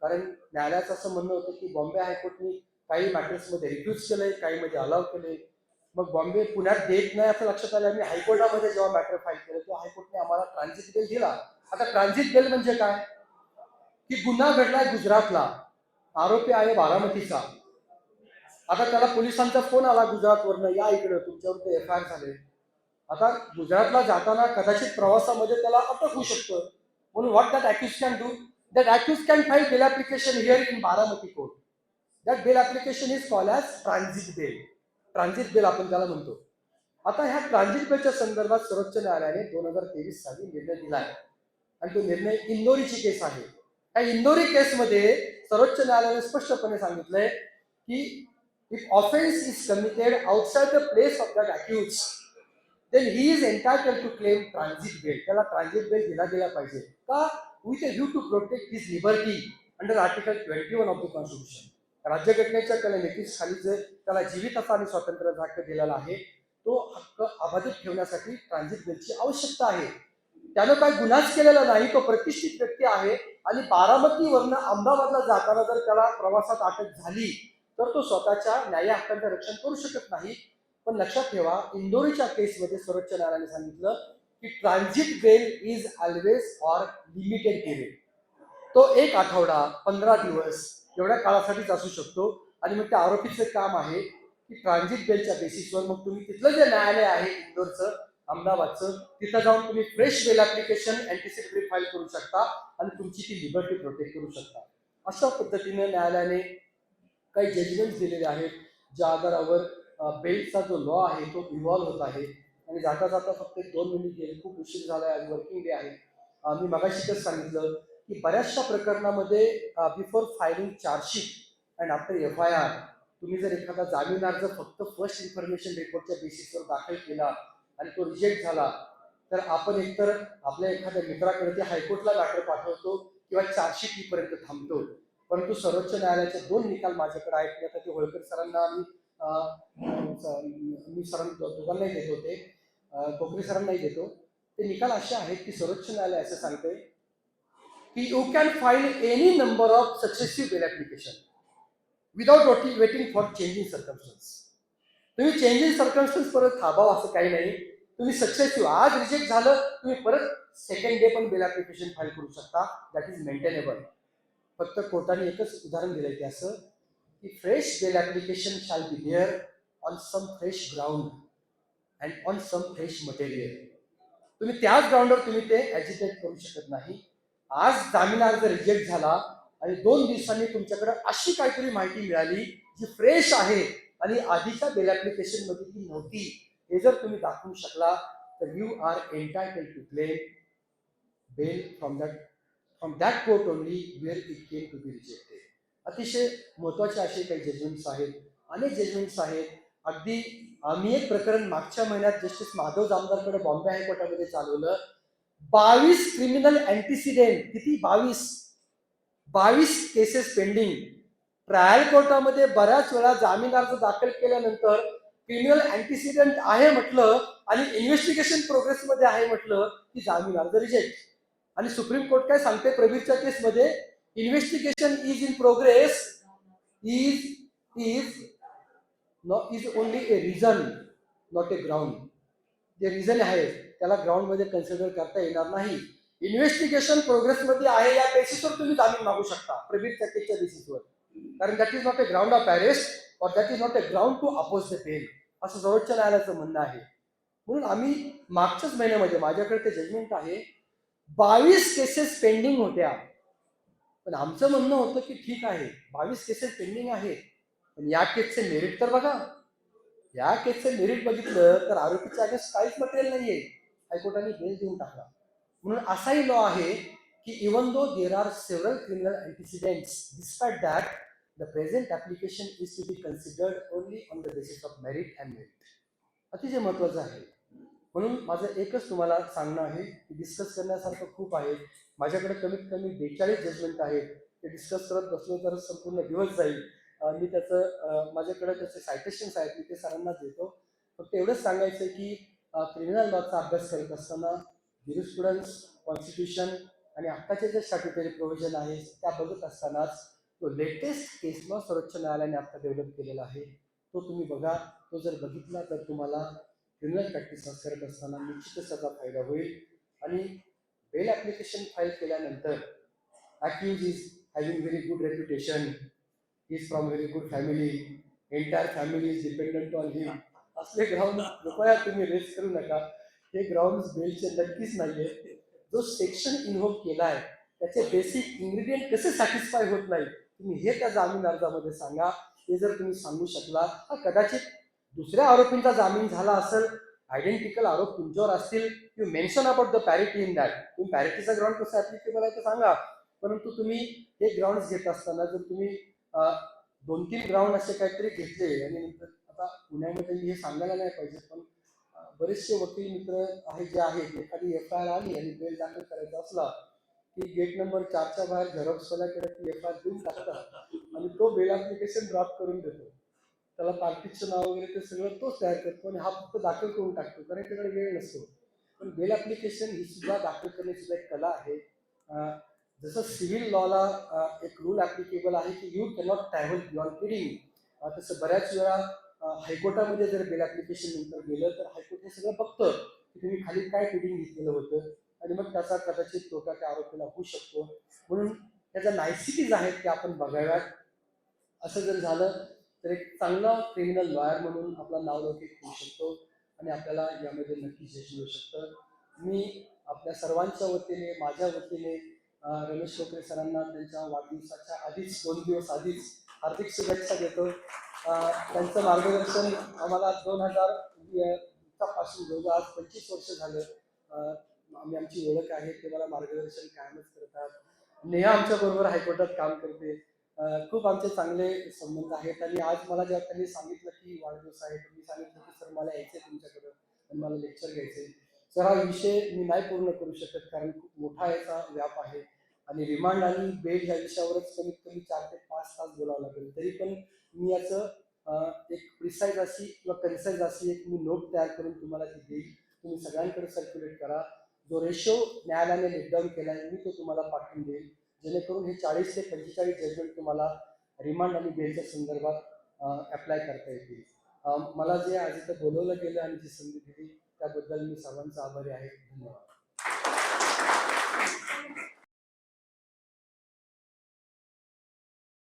Speaker 1: कारण न्यायालयाचं असं म्हणणं होतं की बॉम्बे हायकोर्टने काही मॅटर्समध्ये रिफ्यूज केलंय, काही मध्ये अलाव केले. मग बॉम्बे पुण्यात देत नाही असं लक्षात आलं. मी हायकोर्टामध्ये जेव्हा मॅटर फाईल केलं तेव्हा हायकोर्टने आम्हाला ट्रान्झिट बेल दिला. आता ट्रान्झिट बेल म्हणजे काय की गुन्हा घडलाय गुजरातला, आरोपी आहे बारामतीचा. आता त्याला पोलिसांचा फोन आला गुजरातवरनं, या इकडे तुमच्यावर एफ आय आर झाले. आता गुजरातला जाताना कदाचित प्रवासामध्ये त्याला अटक होऊ शकतं. म्हणून what that accused can do, that accused can file bail application here in Baramati court. That bail application is called as transit bail. Transit bail आपण त्याला म्हणतो. आता ह्या ट्रान्झिट बेलच्या संदर्भात सर्वोच्च न्यायालयाने 2023 साली निर्णय दिला आहे. आणि तो निर्णय इंदोरीची केस आहे. त्या इंदोरी केसमध्ये सर्वोच्च न्यायालयाने स्पष्टपणे सांगितलंय की if offence is committed outside the place of that accused then he is entitled to claim transit bail. त्याला ट्रान्झिट बेल दिला गेला पाहिजे का, with a view to protect his liberty under article 21 of the constitution. राज्यघटनेच्या कलम 21 खाली जे त्याला जीविताचा आणि स्वातंत्र्याचा हक्क दिलेला आहे तो हक्क अबाधित ठेवण्यासाठी ट्रान्झिट बेलची आवश्यकता आहे. त्यानं काही गुन्हाच केलेला नाही, तो प्रतिष्ठित व्यक्ती आहे आणि बारामतीवरनं अहमदाबादला जाताना जर त्याला प्रवासात अटक झाली तर तो स्वतःच्या न्याय हक्कांचं रक्षण करू शकत नाही. पण लक्षात ठेवा, इंदोरीच्या केसमध्ये सर्वोच्च न्यायालयाने सांगितलं की transit bail is always for limited period. तो 1 आठवडा 15 दिवस एवढ्या काळासाठीच असू शकतो. आणि मग त्या आरोपीचं काम आहे की ट्रान्झिट बेलच्या बेसिसवर मग तुम्ही तिथलं जे न्यायालय आहे इंदोरचं, अहमदाबादचं, तिथं जाऊन तुम्ही fresh bail application anticipatory file करू शकता आणि तुमची ती लिबर्टी प्रोटेक्ट करू शकता. अशा पद्धतीने न्यायालयाने काही जजमेंट दिलेले आहेत ज्या आधारावर बेलचा जो लॉ आहे तो इव्हॉल्व्ह होत आहे. आणि जाता जाता फक्त 2 मिनिट गेले, खूप उशीर झाला आहे, आज वर्किंग डे आहे. मी मगाशीच सांगितलं की बऱ्याचशा प्रकरणामध्ये before filing chargesheet and after F I R तुम्ही जर एखादा जामीन अर्ज फक्त फर्स्ट इन्फॉर्मेशन रिपोर्टच्या बेसिसवर दाखल केला आणि तो रिजेक्ट झाला तर आपण एकतर आपल्या एखाद्या मित्राकडे ते हायकोर्टला मॅटर पाठवतो किंवा चार्जशीट पर्यंत थांबतो. परंतु सर्वोच्च न्यायालयाचे 2 निकाल माझ्याकडे आहेत. आता ते होळकर सरांना मी दोघांनाही देत होते, कोकरे सरांनाही देतो. ते निकाल असे आहेत की सर्वोच्च न्यायालय असं सांगते की you can file any number of successive bail application without waiting for changing circumstances. तुम्ही चेंजिंग सर्कमस्टन्स परत थांबावं असं काही नाही. तुम्ही सक्सेसिव्ह आज रिजेक्ट झालं तुम्ही परत सेकंड डे पण बेल ऍप्लिकेशन फाईल करू शकता. That is maintainable. फक्त कोर्टाने एकच उदाहरण दिलंय की असं की fresh bail application shall be there on some fresh ground and on some fresh material. तुम्ही त्याच ग्राउंडवर तुम्ही ते ॲजिटेट करू शकत नाही. आज जामीन अर्ज रिजेक्ट झाला आणि 2 दिवसांनी तुमच्याकडे अशी काहीतरी माहिती मिळाली जी फ्रेश आहे आणि आधीच्या बेल ऍप्लिकेशन मध्ये ती नव्हती, हे जर तुम्ही दाखवू शकला तर you are entitled to claim bail from that court only where it came to be rejected. अतिशय महत्वाचे असे काही जजमेंट्स आहेत, अनेक जजमेंट्स आहेत. अगदी आम्ही एक प्रकरण मागच्या महिन्यात जस्टिस माधव जामदारकडे बॉम्बे हायकोर्टामध्ये चालवलं. 22 क्रिमिनल अँटीसिडेंट, किती 22 केसेस पेंडिंग. ट्रायल कोर्टामध्ये बऱ्याच वेळा जामीन अर्ज दाखल केल्यानंतर क्रिमिनल अँटीसिडेंट आहे म्हटलं आणि इन्व्हेस्टिगेशन प्रोग्रेसमध्ये आहे म्हटलं की जामीन अर्ज रिजेक्ट. आणि सुप्रीम कोर्ट काय सांगते प्रवीरच्या केसमध्ये, investigation is in progress is only a reason not a ground. जे रिझन आहे त्याला ग्राउंडमध्ये कन्सिडर करता येणार नाही. इन्व्हेस्टिगेशन प्रोग्रेसमध्ये आहे या बेसिसवर तुम्ही जामीन मागू शकता, प्रवीण चक्केच्या बेसिसवर, कारण that is not a ground of arrest or that is not a ground to oppose the bail, असं सर्वोच्च न्यायालयाचं म्हणणं आहे. म्हणून आम्ही मागच्याच महिन्यामध्ये, माझ्याकडे ते जजमेंट आहे, 22 केसेस पेंडिंग होत्या. पण आमचं म्हणणं होतं की ठीक आहे, 22 केसेस पेंडिंग आहेत, पण या केसचे मेरिट तर बघा. या केसचं मेरिट बघितलं तर आरोपीच्या अगेन्स्ट काहीच मटेरियल नाहीये, हायकोर्टाने बेल देऊन टाकला. म्हणून असाही लॉ आहे की even though there are several criminal antecedents, despite that the present application is to be considered only on the basis of merit and merit. अतिशय महत्वाचं आहे. म्हणून माझं एकच तुम्हाला सांगणं आहे की डिस्कस करण्यासारखं खूप आहे. माझ्याकडे कमीत कमी 42 जजमेंट आहेत. ते डिस्कस करत बसलो तर संपूर्ण दिवस जाईल. मी त्याचं माझ्याकडे त्याचे सायटेशन्स आहेत, मी ते सरांना देतो. फक्त एवढंच सांगायचं की क्रिमिनल लॉचा अभ्यास करत असताना ज्युरिस्प्रुडन्स, कॉन्स्टिट्यूशन आणि आत्ताचे जे स्टॅट्युटरी प्रोव्हिजन आहे त्या बघत असतानाच तो लेटेस्ट केस लॉ सर्वोच्च न्यायालयाने आता डेव्हलप केलेला आहे, तो तुम्ही बघा. तो जर बघितला तर तुम्हाला क्रिमिनल प्रॅक्टिस करत असताना निश्चितच त्याचा फायदा होईल. आणि बेल ॲप्लिकेशन फाईल केल्यानंतर accused is having very good reputation, he is from very good family, entire family is dependent on him, असले ग्राउंड कृपया तुम्ही रेस करू नका. हे ग्राउंड बेलचे नक्कीच नाहीये. जो सेक्शन इन्व्होक केलाय त्याचे बेसिक इन्ग्रेडियंट कसे सॅटिस्फाय होत नाही, तुम्ही हे त्या जामीन अर्जामध्ये सांगा. हे जर तुम्ही सांगू शकला, कदाचित दुसऱ्या आरोपींचा जामीन झाला असेल, आयडेंटिकल आरोप तुमच्यावर असतील, you mention about the parity in that. तुम्ही पॅरिटीचा ग्राउंड कसं ऍप्लिकेबल आहे ते सांगा. परंतु तुम्ही हे ग्राउंड घेत असताना जर तुम्ही 2-3 ग्राउंड असे काहीतरी घेतले आणि नंतर, आता पुण्यामध्ये हे सांगायला नाही पाहिजे, पण बरेचसे वकील मित्र आहेत जे आहेत, एखादी FIR आली आणि बेल दाखल करायचा असला की गेट नंबर 4च्या बाहेर झेरॉक्सवाल्याकडे ती FIR देऊन टाकतात आणि तो बेल ऍप्लिकेशन ड्रॉप करून देतो. त्याला पार्टीचं नाव वगैरे ते सगळं तोच तयार करतो आणि हा फक्त दाखल करून टाकतो, कारण त्याकडे वेळ नसतो. पण बेल ऍप्लिकेशन ही सुद्धा दाखल करण्याची सुद्धा एक कला आहे. जसं सिव्हिल लॉला एक रूल ऍप्लिकेबल आहे की you cannot travel beyond pleading, तसं बऱ्याच वेळा हायकोर्टामध्ये जर बेल ऍप्लिकेशन नंतर गेलं तर हायकोर्ट हे सगळं बघतं की तुम्ही खाली काय प्लीडिंग घेतलेलं होतं आणि मग त्याचा कदाचित तोटा त्या आरोपीला होऊ शकतो. म्हणून त्याच्या नायसिटीज आहेत त्या आपण बघाव्यात. असं जर झालं तर एक चांगला क्रिमिनल लॉयर म्हणून आपला नावलौकिक होऊ शकतो आणि आपल्याला यामध्ये नक्कीच यश मिळू शकतं. मी आपल्या सर्वांच्या वतीने, माझ्या वतीने रमेश टोकरे सरांना त्यांच्या वाढदिवसाच्या आधीच 2 दिवस आधीच हार्दिक शुभेच्छा देतो. त्यांचं मार्गदर्शन आम्हाला 2000 पासून जवळजवळ आज 25 वर्ष झालं आमची ओळख आहे. ते मला मार्गदर्शन कायमच करतात. नेहा आमच्याबरोबर हायकोर्टात काम करते. खूप आमचे चांगले संबंध आहेत. आणि आज मला जेव्हा त्यांनी सांगितलं की वाढदिवस आहे, तर मी सांगितलं की सर मला यायचं आहे तुमच्याकडं आणि मला लेक्चर घ्यायचं आहे. सर हा विषय मी नाही पूर्ण करू शकत कारण खूप मोठा याचा व्याप आहे आणि रिमांड आणि बेल या विषयावरच कमीत कमी 4 ते 5 तास बोलावं लागेल. तरी पण मी याचं एक प्रिसाईज अशी किंवा कन्साईज अशी एक मी नोट तयार करून तुम्हाला ती देईल. तुम्ही सगळ्यांकडे सर्क्युलेट करा. जो रेशो न्यायालयाने लेटडाऊन केला आहे मी तो तुम्हाला पाठवून देईल, जेणेकरून हे 40 ते 45 जजमेंट तुम्हाला रिमांड आणि बेलच्या संदर्भात अप्लाय करता येतील. मला जे आज इथं बोलवलं गेलं आणि जी संधी दिली त्याबद्दल मी सर्वांचा आभारी आहे. धन्यवाद.